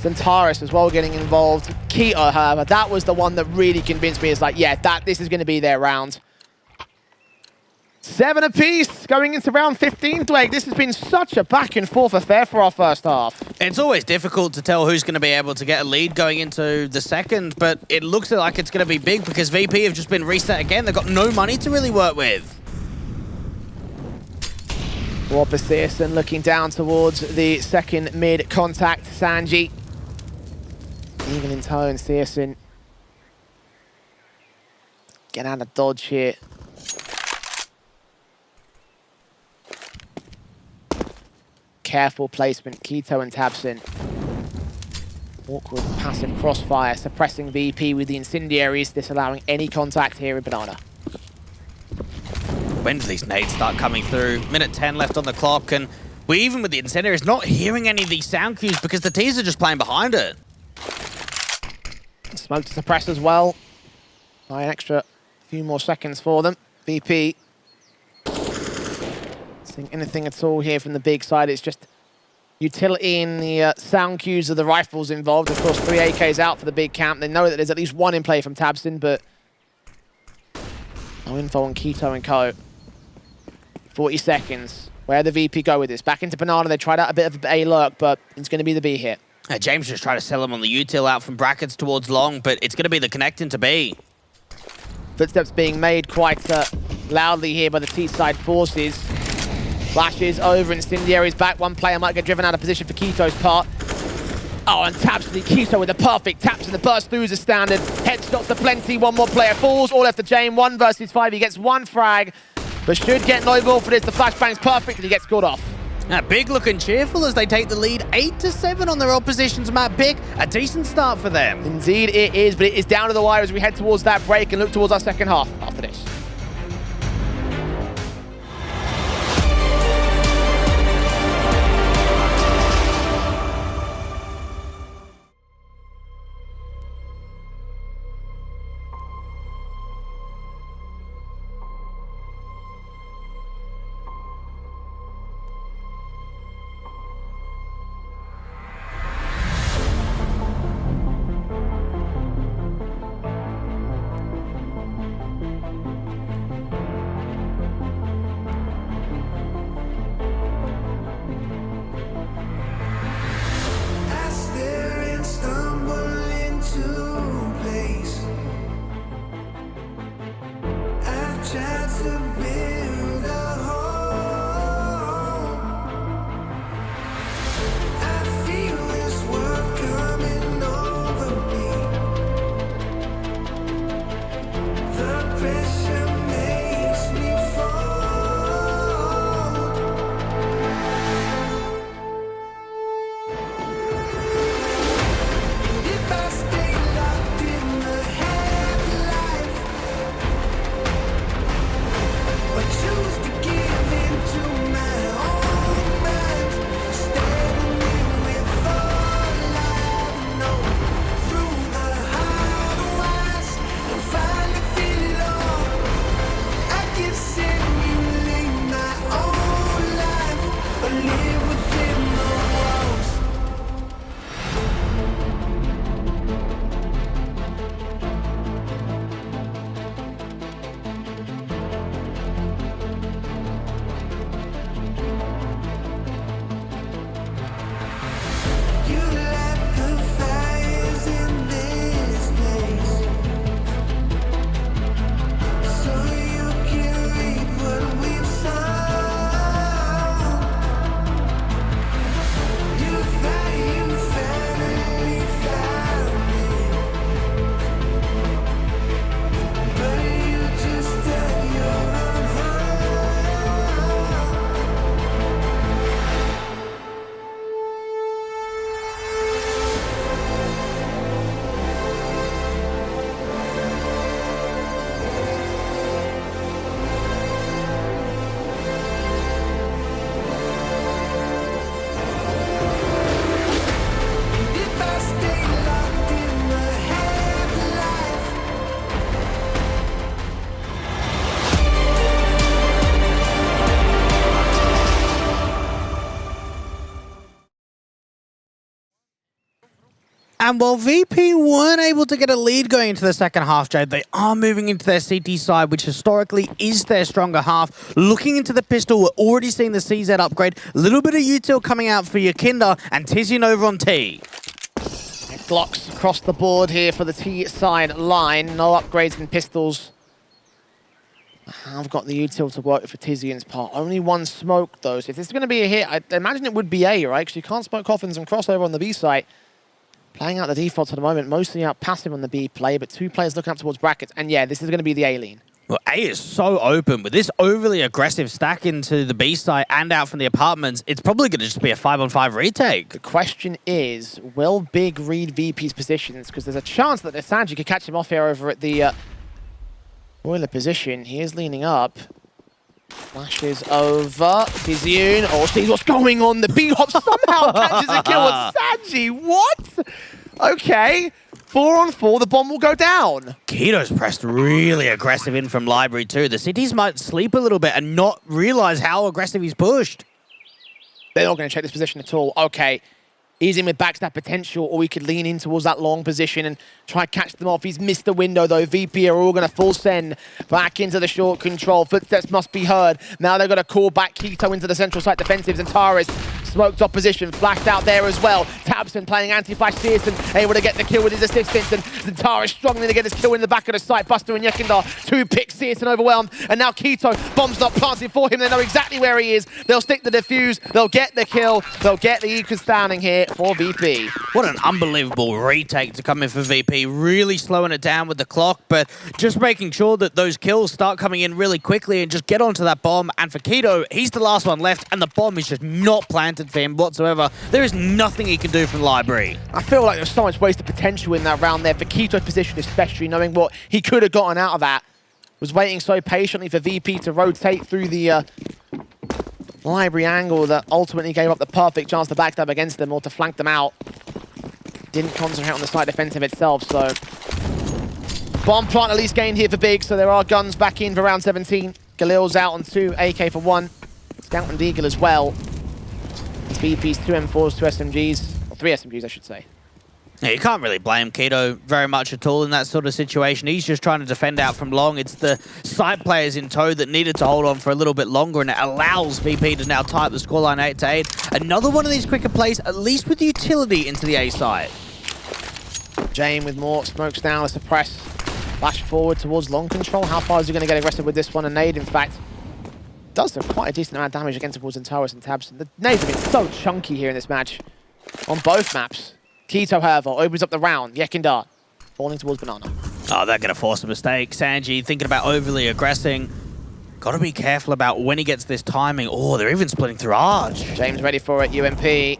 Xantares as well getting involved. Keto, however, that was the one that really convinced me. It's like, yeah, this is going to be their round. 7 apiece going into round 15, Blake. This has been such a back and forth affair for our first half. It's always difficult to tell who's going to be able to get a lead going into the second, but it looks like it's going to be Big because VP have just been reset again. They've got no money to really work with. Warpacierson looking down towards the second mid contact. Sanji. Even in tone, Searson. Get out of dodge here. Careful placement, Keto and Tabson. Awkward passive crossfire, suppressing VP with the incendiaries, disallowing any contact here in Banana. When do these nades start coming through? Minute 10 left on the clock, and we even with the incendiaries not hearing any of these sound cues because the T's are just playing behind it. Smoke to suppress as well. By an extra few more seconds for them. VP. Seeing anything at all here from the Big side. It's just utility in the sound cues of the rifles involved. Of course, 3 AKs out for the Big camp. They know that there's at least one in play from Tabson, but no info on Keto and Co. 40 seconds. Where the VP go with this? Back into Banana. They tried out a bit of a lurk, but it's going to be the B hit. James just tried to sell him on the util out from brackets towards long, but it's going to be the connecting to B. Footsteps being made quite loudly here by the T-side forces. Flashes over, incendiaries back. One player might get driven out of position for Keto's part. Oh, and taps the Keto with the perfect taps, and the burst through is a standard. Headshots to plenty. One more player falls. All left to James. 1 versus 5. He gets 1 frag, but should get no more for this. The flashbang's perfect, and he gets caught off. Now, Big looking cheerful as they take the lead 8-7 on their opposition's map. Big, a decent start for them. Indeed it is, but it is down to the wire as we head towards that break and look towards our second half after this. And while VP weren't able to get a lead going into the second half, Jade, they are moving into their CT side, which historically is their stronger half. Looking into the pistol, we're already seeing the CZ upgrade. A little bit of util coming out for Yakinda and Tizian over on T. Glocks across the board here for the T side line. No upgrades in pistols. I've got the util to work for Tizian's part. Only one smoke, though. So if this is going to be a hit, I imagine it would be A, right? Because you can't smoke coffins and crossover on the B site. Playing out the defaults at the moment, mostly out passive on the B play, but two players looking up towards brackets. And yeah, this is going to be the A lean. Well, A is so open. With this overly aggressive stack into the B site and out from the apartments, it's probably going to just be a 5-on-5 retake. The question is, will Big read VP's positions? Because there's a chance that Sanji could catch him off here over at the boiler position. He is leaning up. Flashes over. Tizian. Oh, sees what's going on. The B-hop somehow catches a kill on Sanji. What? Okay. 4-on-4, the bomb will go down. Keto's pressed really aggressive in from Library too. The cities might sleep a little bit and not realize how aggressive he's pushed. They're not going to check this position at all. Okay. He's in with backstab potential, or we could lean in towards that long position and try to catch them off. He's missed the window, though. VP are all going to full send back into the short control. Footsteps must be heard. Now they've got to call back Keto into the central site defensives, and Taris smoked opposition, flashed out there as well. Tabson playing anti-flash. Searson able to get the kill with his assistance, and Taris struggling to get his kill in the back of the site. Buster and Yekindar, 2 picks. Searson overwhelmed, and now Keto, bomb's not planted for him. They know exactly where he is. They'll stick the defuse. They'll get the kill. They'll get the Eco standing here for VP. What an unbelievable retake to come in for VP. Really slowing it down with the clock, but just making sure that those kills start coming in really quickly and just get onto that bomb. And for Keto, he's the last one left, and the bomb is just not planted for him whatsoever. There is nothing he can do from Library. I feel like there's so much wasted potential in that round there for Keto's position, especially knowing what he could have gotten out of that. Was waiting so patiently for VP to rotate through the Library angle that ultimately gave up the perfect chance to backstab against them or to flank them out. Didn't concentrate on the site defensive itself, so... Bomb plant at least gained here for Big, so there are guns back in for round 17. Galil's out on 2, AK for 1. Scout and Deagle as well. It's VP's 2 M4s, 2 SMGs, or 3 SMGs I should say. Yeah, you can't really blame Keto very much at all in that sort of situation. He's just trying to defend out from long. It's the side players in tow that needed to hold on for a little bit longer, and it allows VP to now tie up the scoreline 8-8. Another one of these quicker plays, at least with utility into the A side. Jane with more smokes down, a suppress. Flash forward towards long control. How far is he going to get aggressive with this one? A nade, in fact, does do quite a decent amount of damage against towards Taurus and Tabson. The nades have been so chunky here in this match on both maps. Keto, however, opens up the round. Yekindar falling towards Banana. Oh, they're going to force a mistake. Sanji thinking about overly aggressing. Got to be careful about when he gets this timing. Oh, they're even splitting through Arch. James ready for it. UMP.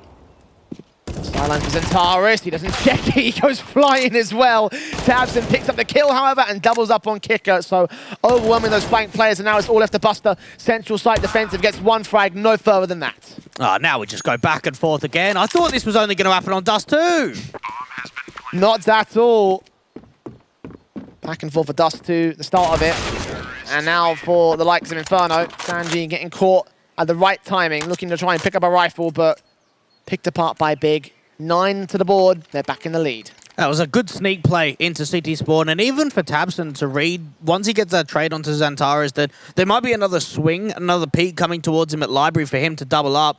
Silence for Zentaris. He doesn't check it. He goes flying as well. Tabson picks up the kill, however, and doubles up on Kicker. So overwhelming those flank players, and now it's all left to Buster. Central site defensive gets 1 frag, no further than that. Oh, now we just go back and forth again. I thought this was only going to happen on Dust 2. Not at all. Back and forth for Dust 2, the start of it. And now for the likes of Inferno. Sanji getting caught at the right timing, looking to try and pick up a rifle, but picked apart by Big. 9 to the board, they're back in the lead. That was a good sneak play into CT spawn, and even for Tabson to read, once he gets that trade onto Xantares, that there might be another swing, another peek coming towards him at Library for him to double up.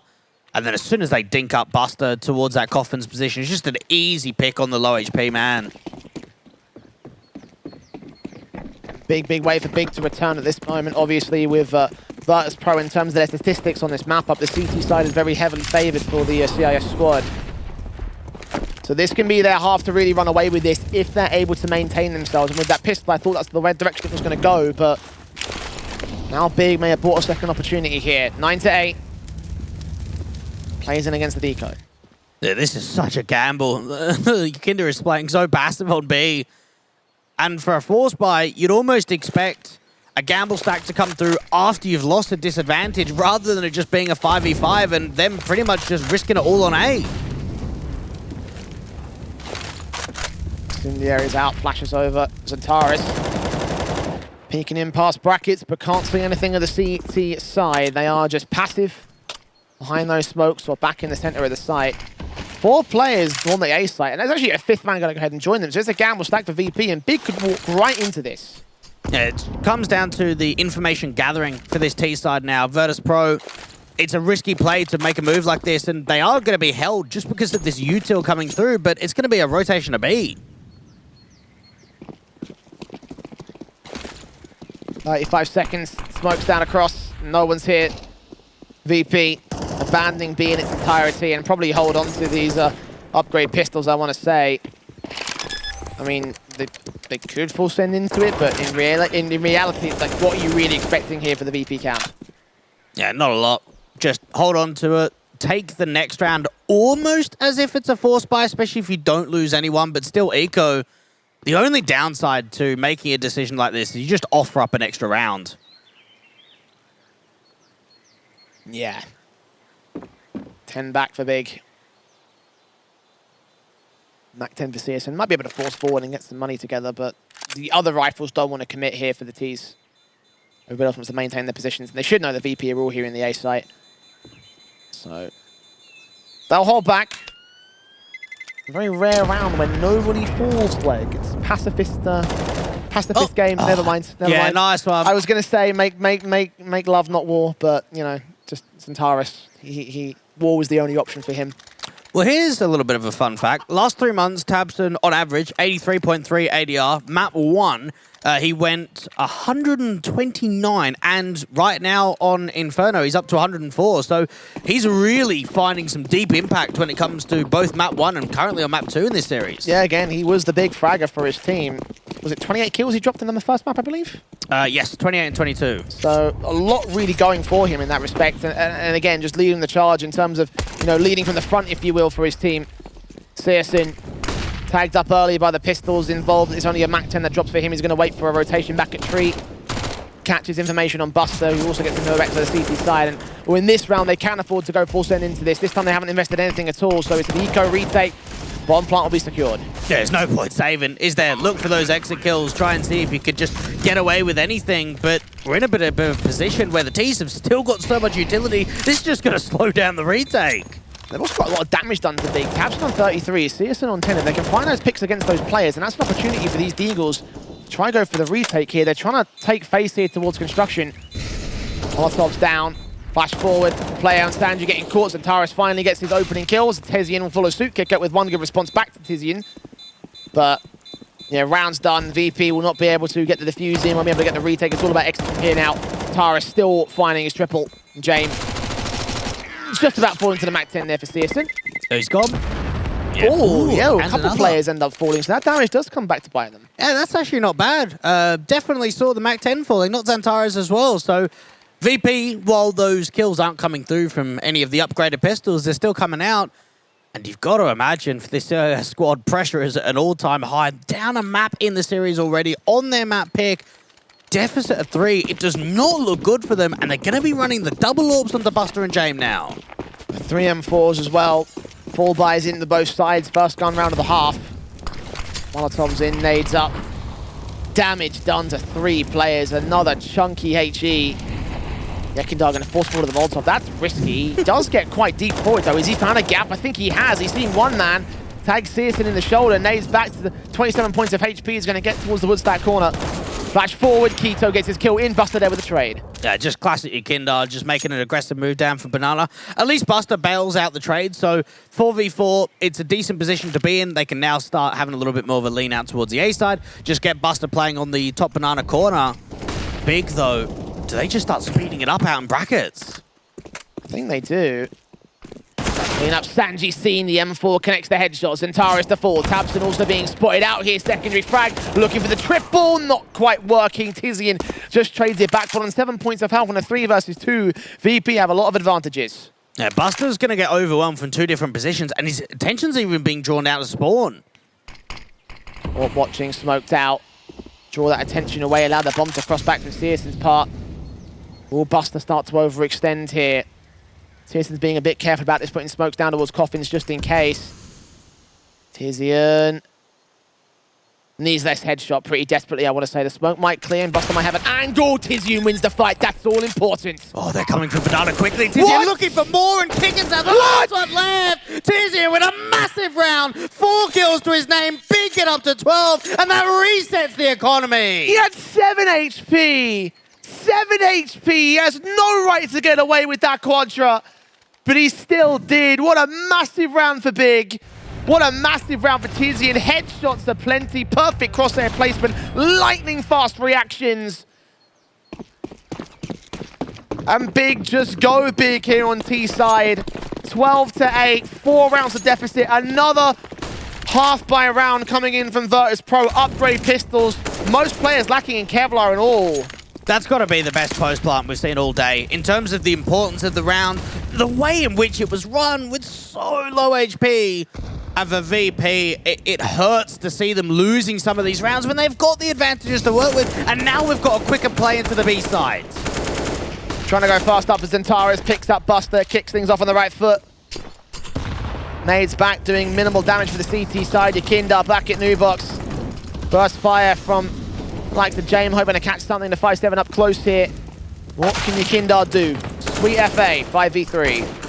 And then as soon as they dink up Buster towards that Coffin's position, it's just an easy pick on the low HP man. Big way for Big to return at this moment, obviously, with Virtus.pro in terms of their statistics on this map up. The CT side is very heavily favoured for the CIS squad. So this can be their half to really run away with this if they're able to maintain themselves. And with that pistol, I thought that's the right direction it was going to go, but now Big may have bought a second opportunity here. 9-8. Plays in against the deco. Yeah, this is such a gamble. Kinder is playing so passive on B. And for a force buy, you'd almost expect a gamble stack to come through after you've lost a disadvantage rather than it just being a 5v5 and them pretty much just risking it all on A. Incendiary's out, flashes over. Xantaris peeking in past brackets, but can't see anything of the CT side. They are just passive behind those smokes or back in the center of the site. 4 players on the A site, and there's actually a 5th man going to go ahead and join them. So it's a gamble stack for VP, and Big could walk right into this. Yeah, it comes down to the information gathering for this T side now. Virtus.pro, it's a risky play to make a move like this, and they are going to be held just because of this util coming through, but it's going to be a rotation of B. 35 seconds, smokes down across, no one's here. VP abandoning B in its entirety and probably hold on to these upgrade pistols, I want to say. I mean, they could full send into it, but in reality, it's like, what are you really expecting here for the VP camp? Yeah, not a lot. Just hold on to it. Take the next round almost as if it's a force buy, especially if you don't lose anyone, but still eco. The only downside to making a decision like this is you just offer up an extra round. Yeah. 10 back for Big. Mac 10 for CSN. Might be able to force forward and get some money together, but the other rifles don't want to commit here for the Ts. Everybody else wants to maintain their positions, and they should know the VP are all here in the A site. So they'll hold back. A very rare round when nobody falls, Fleg. It's pacifist game. Never mind. Nice one. I was going to say make love, not war, but you know, just Centaurus. War was the only option for him. Well, here's a little bit of a fun fact. Last 3 months, Tabson, on average, 83.3 ADR. Map 1, he went 129. And right now on Inferno, he's up to 104. So he's really finding some deep impact when it comes to both Map 1 and currently on Map 2 in this series. Yeah, again, he was the big fragger for his team. Was it 28 kills he dropped in on the first map, I believe? Yes, 28 and 22. So a lot really going for him in that respect. And again, just leading the charge in terms of, you know, leading from the front, if you will, for his team. CSN tagged up early by the pistols involved. It's only a Mac 10 that drops for him. He's going to wait for a rotation back at tree. Catches information on Buster, who also gets to move back to the CT side. And well, in this round, they can afford to go full send into this. This time they haven't invested anything at all, so it's an eco retake. Bomb plant will be secured. Yeah, there's no point saving, is there? Look for those exit kills, try and see if you could just get away with anything, but we're in a bit of a position where the Ts have still got so much utility. This is just going to slow down the retake. They've also got a lot of damage done to Big. Tabson on 33, CSN on 10. If they can find those picks against those players, and that's an opportunity for these Deagles to try and go for the retake here. They're trying to take face here towards construction. Molotov's down. Flash forward, player on Sanji getting caught. Centaurus finally gets his opening kills. Tizian will follow suit, kick up with one good response back to Tizian. But, yeah, round's done. VP will not be able to get the defuse in, won't be able to get the retake. It's all about exiting here now. Centaurus still finding his triple. James just about falling to the Mac 10 there for CSN. Oh, he's gone. Yeah. Oh, yeah, a couple players end up falling, so that damage does come back to bite them. Yeah, that's actually not bad. Definitely saw the Mac 10 falling, not Centaurus as well, so VP, while those kills aren't coming through from any of the upgraded pistols, they're still coming out. And you've got to imagine for this squad, pressure is at an all-time high. Down a map in the series already, on their map pick. Deficit of 3. It does not look good for them, and they're going to be running the double orbs onto Buster and James now. 3 M4s as well. Fall buys into both sides. First gun round of the half. Molotov's in, nades up. Damage done to 3 players. Another chunky HE. Yekindar going to force forward to the Molotov. That's risky. He does get quite deep forward, though. Has he found a gap? I think he has. He's seen one man. Tags CSN in the shoulder. Nades back to the 27 points of HP. He's going to get towards the Woodstack corner. Flash forward. Keto gets his kill in. Buster there with a trade. Yeah, just classic Yekindar, just making an aggressive move down for Banana. At least Buster bails out the trade, so 4v4, it's a decent position to be in. They can now start having a little bit more of a lean out towards the A side. Just get Buster playing on the top Banana corner. Big, though. Do they just start speeding it up out in brackets? I think they do. Clean up Sanji seen the M4 connects the headshots. Centaurus to fall. Tabson also being spotted out here. Secondary frag. Looking for the triple. Not quite working. Tizian just trades it back. But on 7 points of health on a 3 versus 2. VP have a lot of advantages. Yeah, Buster's going to get overwhelmed from 2 different positions. And his attention's even being drawn out to spawn. Orb watching. Smoked out. Draw that attention away. Allow the bomb to cross back from CSN's part. Will Buster start to overextend here? CSN's being a bit careful about this, putting smokes down towards coffins just in case. Tizian. Needs this headshot pretty desperately, I want to say. The smoke might clear and Buster might have an angle. Tizian wins the fight. That's all important. Oh, they're coming for Banana quickly. Tizian looking for more and Kickin's at the last one left. Tizian with a massive round. 4 kills to his name. Big get up to 12. And that resets the economy. He had 7 HP. 7 HP. He has no right to get away with that quadra. But he still did. What a massive round for Big. What a massive round for Tizian. Headshots aplenty, perfect crosshair placement, lightning fast reactions. And Big just go big here on T side. 12-8, 4 rounds of deficit. Another half by round coming in from Virtus.pro. Upgrade pistols. Most players lacking in Kevlar and all. That's got to be the best post plant we've seen all day. In terms of the importance of the round, the way in which it was run with so low HP, of a VP, it hurts to see them losing some of these rounds when they've got the advantages to work with, and now we've got a quicker play into the B side. Trying to go fast up as Zentaris picks up Buster, kicks things off on the right foot. Nades back, doing minimal damage for the CT side. Yakinda back at Nubox. Burst fire from likes the James, hoping to catch something to 5-7 up close here. What can Yakinda do? Sweet FA, 5v3.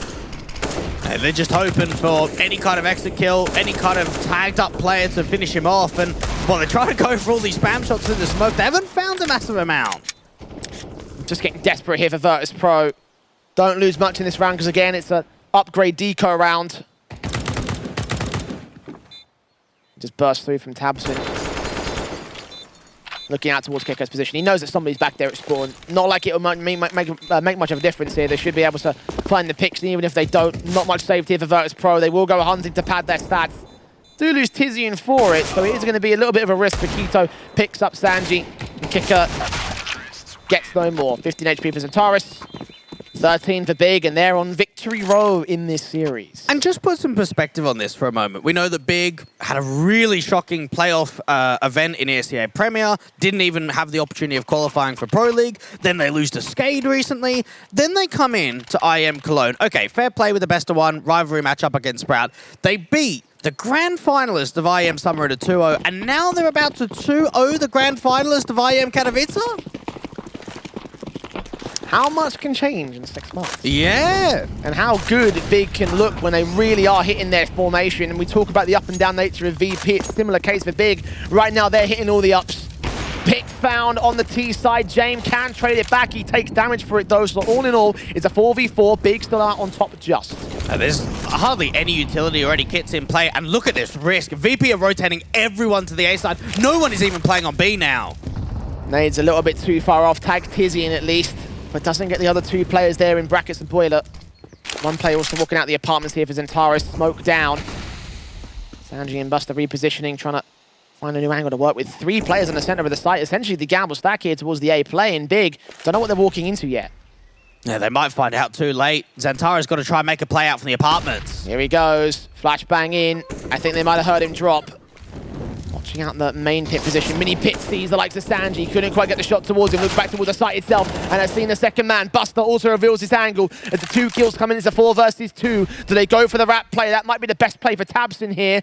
They're just hoping for any kind of exit kill, any kind of tagged up player to finish him off. And, well, they're trying to go for all these spam shots in the smoke. They haven't found a massive amount. Just getting desperate here for Virtus.pro. Don't lose much in this round because, again, it's an upgrade deco round. Just burst through from Tabson. Looking out towards Kiko's position. He knows that somebody's back there at spawn. Not like it will make much of a difference here. They should be able to find the picks, and even if they don't, not much saved here for Virtus.pro. They will go hunting to pad their stats. Do lose Tizian for it, so it is going to be a little bit of a risk for Kito. Picks up Sanji. Kicker gets no more. 15 HP for Zentaris. 13 for Big, and they're on victory row in this series. And just put some perspective on this for a moment. We know that Big had a really shocking playoff event in ESEA Premier, didn't even have the opportunity of qualifying for Pro League, then they lose to Skade recently, then they come in to IEM Cologne. Okay, fair play with the best of one, rivalry matchup against Sprout. They beat the grand finalist of IEM Summer at a 2-0, and now they're about to 2-0 the grand finalist of IEM Katowice? How much can change in 6 months? Yeah. And how good Big can look when they really are hitting their formation. And we talk about the up and down nature of VP. It's a similar case for Big. Right now, they're hitting all the ups. Pick found on the T side. James can trade it back. He takes damage for it, though. So all in all, it's a 4v4. Big still out on top just. There's hardly any utility or any kits in play. And look at this risk. VP are rotating everyone to the A side. No one is even playing on B now. Nade's a little bit too far off. Tag Tizian at least. But doesn't get the other 2 players there in brackets and Boiler. One player also walking out the apartments here for Zentaris. Smoke down. Sanji and Buster repositioning, trying to find a new angle to work with. 3 players in the center of the site. Essentially the gamble stack here towards the A play, and Big don't know what they're walking into yet. Yeah, they might find out too late. Zentara's got to try and make a play out from the apartments. Here he goes. Flashbang in. I think they might have heard him drop. Watching out in the main pit position. Mini pit sees the likes of Sanji. Couldn't quite get the shot towards him. Looks back towards the site itself. And has seen the second man. Buster also reveals his angle. As the 2 kills come in, it's a 4 versus 2. Do they go for the wrap play? That might be the best play for Tabson here.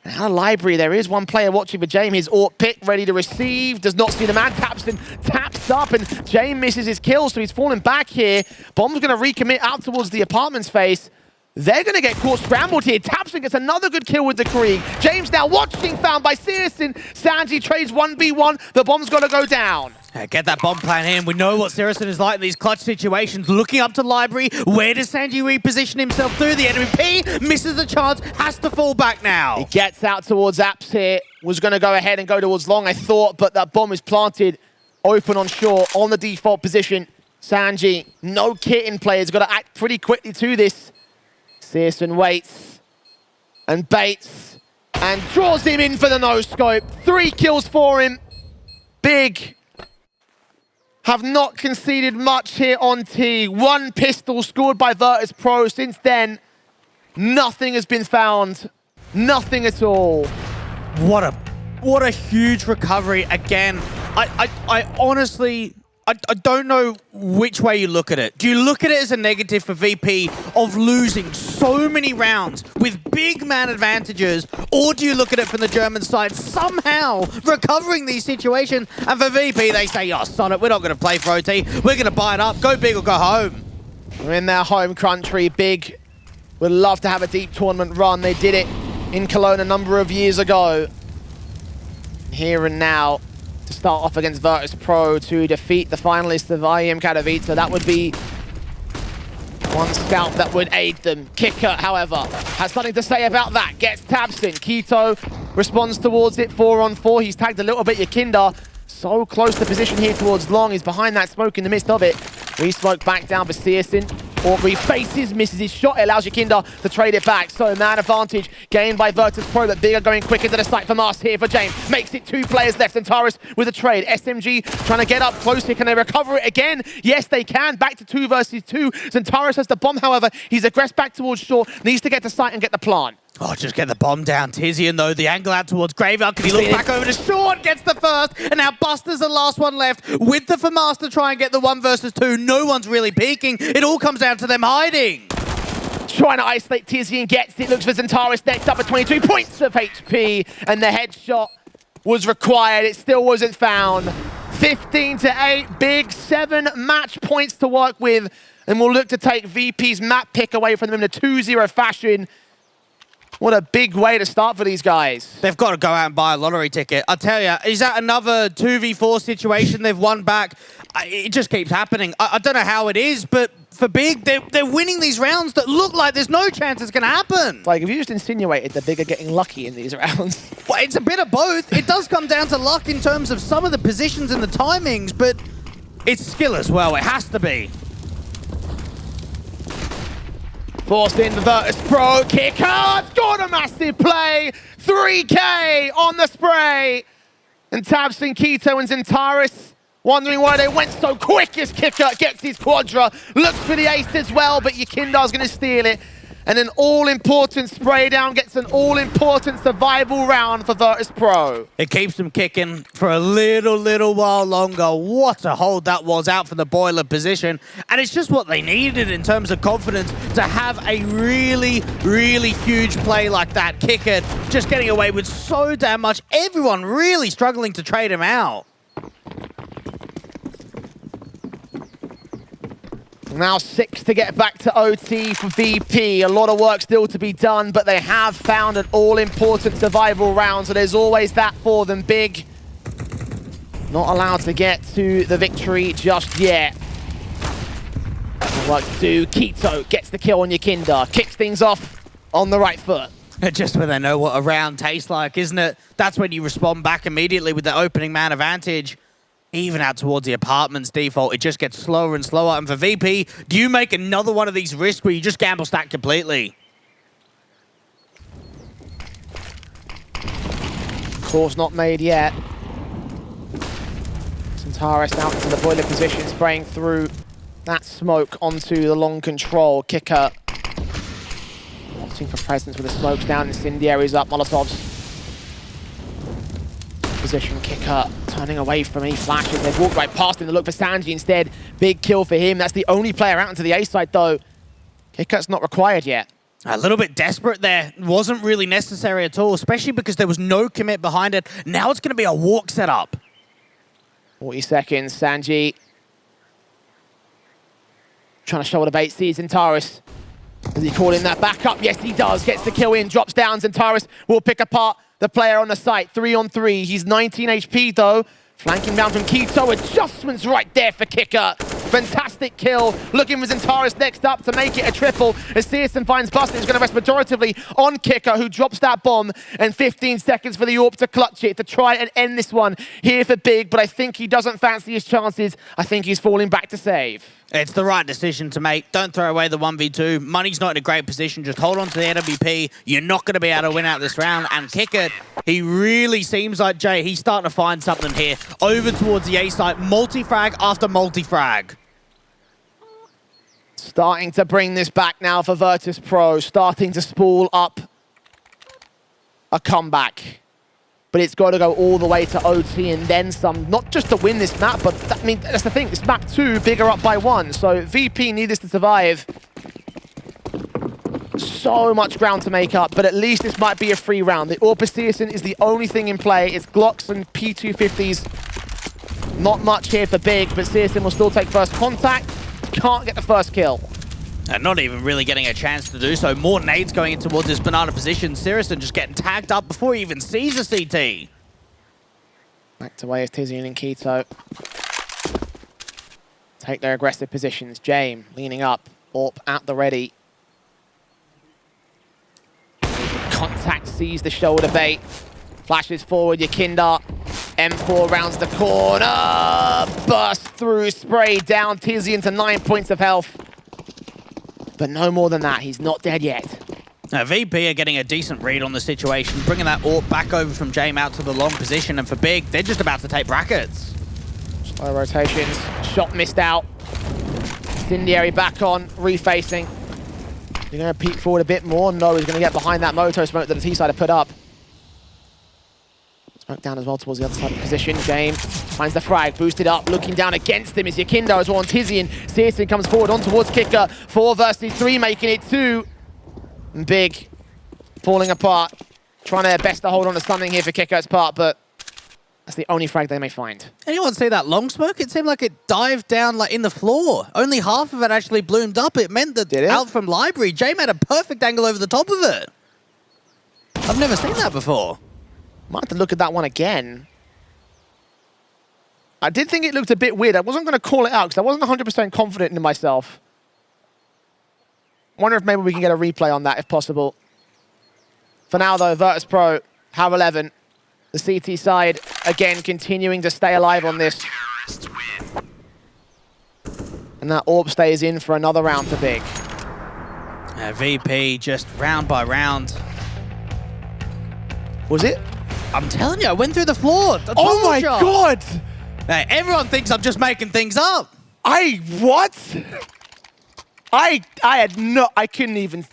And out of library, there is one player watching for James. His AWP pit ready to receive. Does not see the man. Tabson taps up and James misses his kill. So he's falling back here. Bomb's going to recommit out towards the apartment's face. They're going to get caught scrambled here. Tabson gets another good kill with the Krieg. James now watching, found by Searson. Sanji trades 1v1. The bomb's got to go down. Get that bomb plan in. We know what Searson is like in these clutch situations. Looking up to library. Where does Sanji reposition himself through? The enemy P misses the chance. Has to fall back now. He gets out towards Apps here. Was going to go ahead and go towards long, I thought. But that bomb is planted open on shore on the default position. Sanji, no kit in play. He's got to act pretty quickly to this. Searson waits and baits and draws him in for the no-scope. 3 kills for him. Big have not conceded much here on T. 1 pistol scored by Virtus.pro. Since then, nothing has been found. Nothing at all. What a huge recovery again. I honestly, I don't know which way you look at it. Do you look at it as a negative for VP of losing so many rounds with big man advantages, or do you look at it from the German side somehow recovering these situations? And for VP, they say, oh, son it, we're not going to play for OT. We're going to buy it up, go big or go home. We're in their home country. Big would love to have a deep tournament run. They did it in Cologne a number of years ago. Here and now, to start off against Virtus.pro to defeat the finalists of IEM Katowice. That would be one scalp that would aid them. Kicker, however, has something to say about that. Gets tabs in. Keto responds towards it 4-on-4. He's tagged a little bit. Yakinda so close to position here towards Long. He's behind that smoke in the midst of it. Re-smoke back down for Searson. Aubrey faces, misses his shot. It allows Yakinda to trade it back. So man advantage gained by Virtus.pro, but Big are going quick into the site for Mast here for James. Makes it 2 players left. Zentaris with a trade. SMG trying to get up close here. Can they recover it again? Yes, they can. Back to 2 versus 2. Zentaris has the bomb, however. He's aggressed back towards short. Needs to get to site and get the plant. Oh, just get the bomb down. Tizian, though, the angle out towards Graveyard. Can he look back over to Short? Gets the first. And now Buster's the last one left. With the FAMAS to try and get the 1 versus 2. No one's really peeking. It all comes down to them hiding. Trying to isolate Tizian. Gets it. Looks for Zentaris next up at 22 points of HP. And the headshot was required. It still wasn't found. 15-8. Big 7 match points to work with. And we'll look to take VP's map pick away from them in a 2-0 fashion. What a big way to start for these guys. They've got to go out and buy a lottery ticket. I tell you, is that another 2v4 situation they've won back? It just keeps happening. I don't know how it is, but for Big, they're winning these rounds that look like there's no chance it's going to happen. Like, if you just insinuated that Big are getting lucky in these rounds. Well, it's a bit of both. It does come down to luck in terms of some of the positions and the timings, but it's skill as well. It has to be. Forced in the Virtus.pro, kick out, scored a massive play, 3K on the spray. And Tabson, Keto and Zentaris wondering why they went so quick as Kicker gets his quadra. Looks for the ace as well, but Yakinda's going to steal it. And an all-important spray down gets an all-important survival round for Virtus.pro. It keeps them kicking for a little while longer. What a hold that was out from the boiler position. And it's just what they needed in terms of confidence to have a really huge play like that. Kicker just getting away with so damn much. Everyone really struggling to trade him out. Now 6 to get back to OT for VP. A lot of work still to be done, but they have found an all-important survival round, so there's always that for them. Big not allowed to get to the victory just yet. Work to do. Keto gets the kill on Yakinda. Kicks things off on the right foot. Just when they know what a round tastes like, isn't it? That's when you respond back immediately with the opening man advantage. Even out towards the apartment's default, it just gets slower and slower. And for VP, do you make another one of these risks where you just gamble stack completely? Course not made yet. Zentaris out into the boiler position, spraying through that smoke onto the long control. Kicker watching for presence with the smokes down, incendiaries up, Molotovs. Position. Kicker turning away from any flashes. They've walked right past him to look for Sanji instead. Big kill for him. That's the only player out into the A side though. Kicker's not required yet. A little bit desperate there. Wasn't really necessary at all, especially because there was no commit behind it. Now it's going to be a walk setup. 40 seconds. Sanji trying to show the bait. Sees Zentaris. Does he call in that back up? Yes, he does. Gets the kill in. Drops down. Zentaris will pick apart the player on the site. 3-on-3. He's 19 HP though. Flanking down from Keto. Adjustments right there for Kicker. Fantastic kill. Looking for Zentaris next up to make it a triple. As Searson finds Buster, who's going to rest pejoratively on Kicker, who drops that bomb. And 15 seconds for the AWP to clutch it, to try and end this one here for Big. But I think he doesn't fancy his chances. I think he's falling back to save. It's the right decision to make. Don't throw away the 1v2. Money's not in a great position. Just hold on to the NWP. You're not going to be able to win out this round. And Kicker, he really seems like, Jay, he's starting to find something here. Over towards the A site. Multi-frag after multi-frag. Starting to bring this back now for Virtus.pro. Starting to spool up a comeback. but it's got to go all the way to OT and then some, not just to win this map, but that, I mean, that's the thing, it's map 2, bigger up by 1, so VP need this to survive. So much ground to make up, but at least this might be a free round. The Orpaciousn is the only thing in play. It's Glocks and P250s. Not much here for Big, but Searson will still take first contact. Can't get the first kill. And not even really getting a chance to do so. More nades going in towards this banana position. Searson just getting tagged up before he even sees a CT. Back to way of Tizian and Keto. Take their aggressive positions. Jame leaning up. Orp at the ready. Contact sees the shoulder bait. Flashes forward, Yakinda. M4 rounds the corner. Burst through, spray down. Tizian to 9 points of health. But no more than that. He's not dead yet. Now, VP are getting a decent read on the situation, bringing that AWP back over from Jame out to the long position. And for Big, they're just about to take brackets. Slow rotations. Shot missed out. Incendiary back on, refacing. You're going to peek forward a bit more. No, he's going to get behind that Moto smoke that the T-side have put up. Smoke down as well towards the other side of the position. Jame finds the frag, boosted up, looking down against him is Yakinda as well on Tizian. Searson comes forward on towards Kicker. 4 versus 3, making it 2. And Big falling apart. Trying their best to hold on to something here for Kicker's part, but that's the only frag they may find. Anyone see that long smoke? It seemed like it dived down like in the floor. Only half of it actually bloomed up. It meant that out from library, Jame had a perfect angle over the top of it. I've never seen that before. Might have to look at that one again. I did think it looked a bit weird. I wasn't going to call it out because I wasn't 100% confident in myself. Wonder if maybe we can get a replay on that if possible. For now though, Virtus.pro have 11. The CT side, again, continuing to stay alive on this. And that AWP stays in for another round for Big. VP just round by round. Was it? I'm telling you, I went through the floor. Oh my God! Hey, everyone thinks I'm just making things up. What? I couldn't even,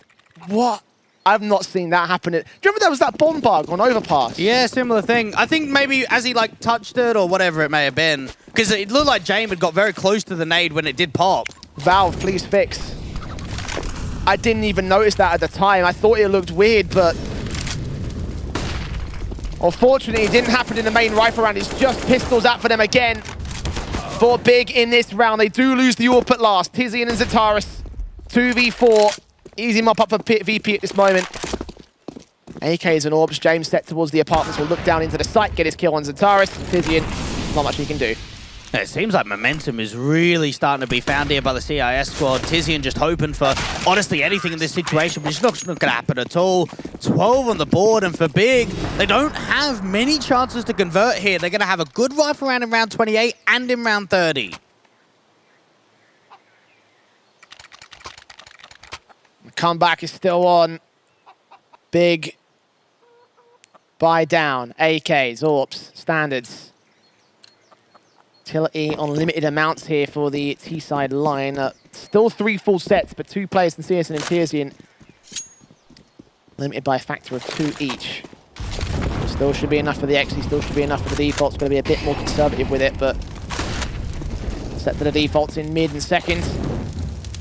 what? I've not seen that happen. Do you remember there was that bomb bug on Overpass? Yeah, similar thing. I think maybe as he like touched it or whatever it may have been, because it looked like Jame had got very close to the nade when it did pop. Valve, please fix. I didn't even notice that at the time. I thought it looked weird, but unfortunately it didn't happen in the main rifle round. It's just pistols out for them again. For Big in this round. They do lose the AWP at last. Tizian and Zataris, 2v4. Easy mop up for VP at this moment. AKs and AWPs. James set towards the apartments. Will look down into the site, get his kill on Zataris. Tizian, not much he can do. It seems like momentum is really starting to be found here by the CIS squad. Tizian just hoping for, honestly, anything in this situation, but it's not going to happen at all. 12 on the board, and for Big, they don't have many chances to convert here. They're going to have a good rifle round in round 28 and in round 30. Comeback is still on. Big buy down. AKs, AWPs, standards. Utility on limited amounts here for the T-side line. Still 3 full sets, but 2 players in Searson and Tizian. Limited by a factor of 2 each. Still should be enough for the XE, still should be enough for the defaults. Going to be a bit more conservative with it, but set to the defaults in mid and second.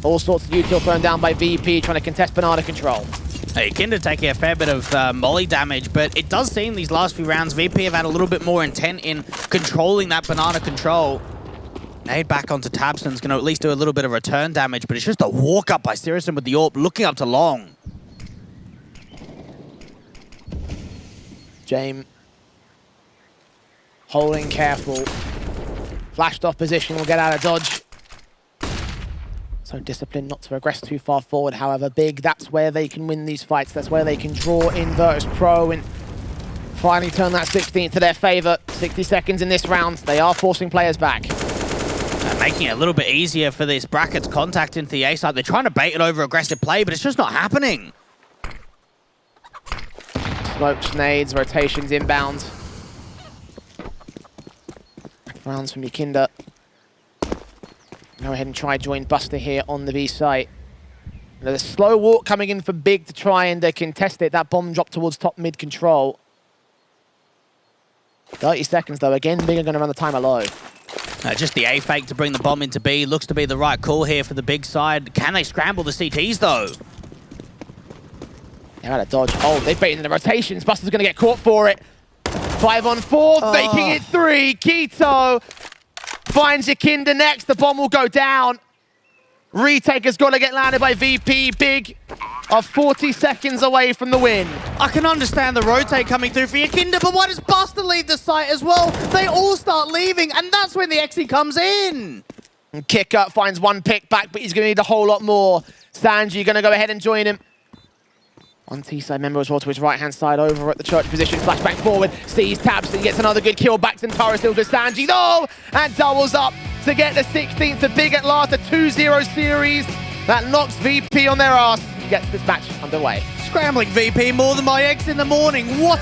All sorts of util thrown down by VP, trying to contest banana control. Hey, Kinder taking a fair bit of molly damage, but it does seem these last few rounds, VP have had a little bit more intent in controlling that banana control. Nade back onto Tabson's going to at least do a little bit of return damage, but it's just a walk up by Searson with the AWP, looking up to long. Jame holding careful. Flashed off position, will get out of dodge. So disciplined not to regress too far forward. However, Big, that's where they can win these fights. That's where they can draw in Virtus.pro and finally turn that 16th to their favor. 60 seconds in this round. They are forcing players back. Making it a little bit easier for this brackets contact into the A side. They're trying to bait it over aggressive play, but it's just not happening. Smokes, nades, rotations inbound. Rounds from Yakinda. Go ahead and try join Buster here on the B site. There's a slow walk coming in for Big to try and contest it. That bomb drop towards top mid control. 30 seconds though. Again, Big are going to run the timer low. Just the A fake to bring the bomb into B. Looks to be the right call here for the big side. Can they scramble the CTs though? They're out of dodge. Oh, they've baited in the rotations. Buster's going to get caught for it. 5 on 4, making it 3. Keto finds Yakinda next. The bomb will go down. Retake has got to get landed by VP. Big are 40 seconds away from the win. I can understand the rotate coming through for Yakinda, but why does Buster leave the site as well? They all start leaving, and that's when the XE comes in. And Kicker finds 1 pick back, but he's going to need a whole lot more. Sanji going to go ahead and join him. One T-side member as well to his right-hand side over at the church position. Flashback forward, sees Tabs and gets another good kill. Back to Tara still to Sanji, though! And doubles up to get the 16th to Big at last, a 2-0 series. That knocks VP on their ass and gets this match underway. Scrambling VP more than my ex in the morning. What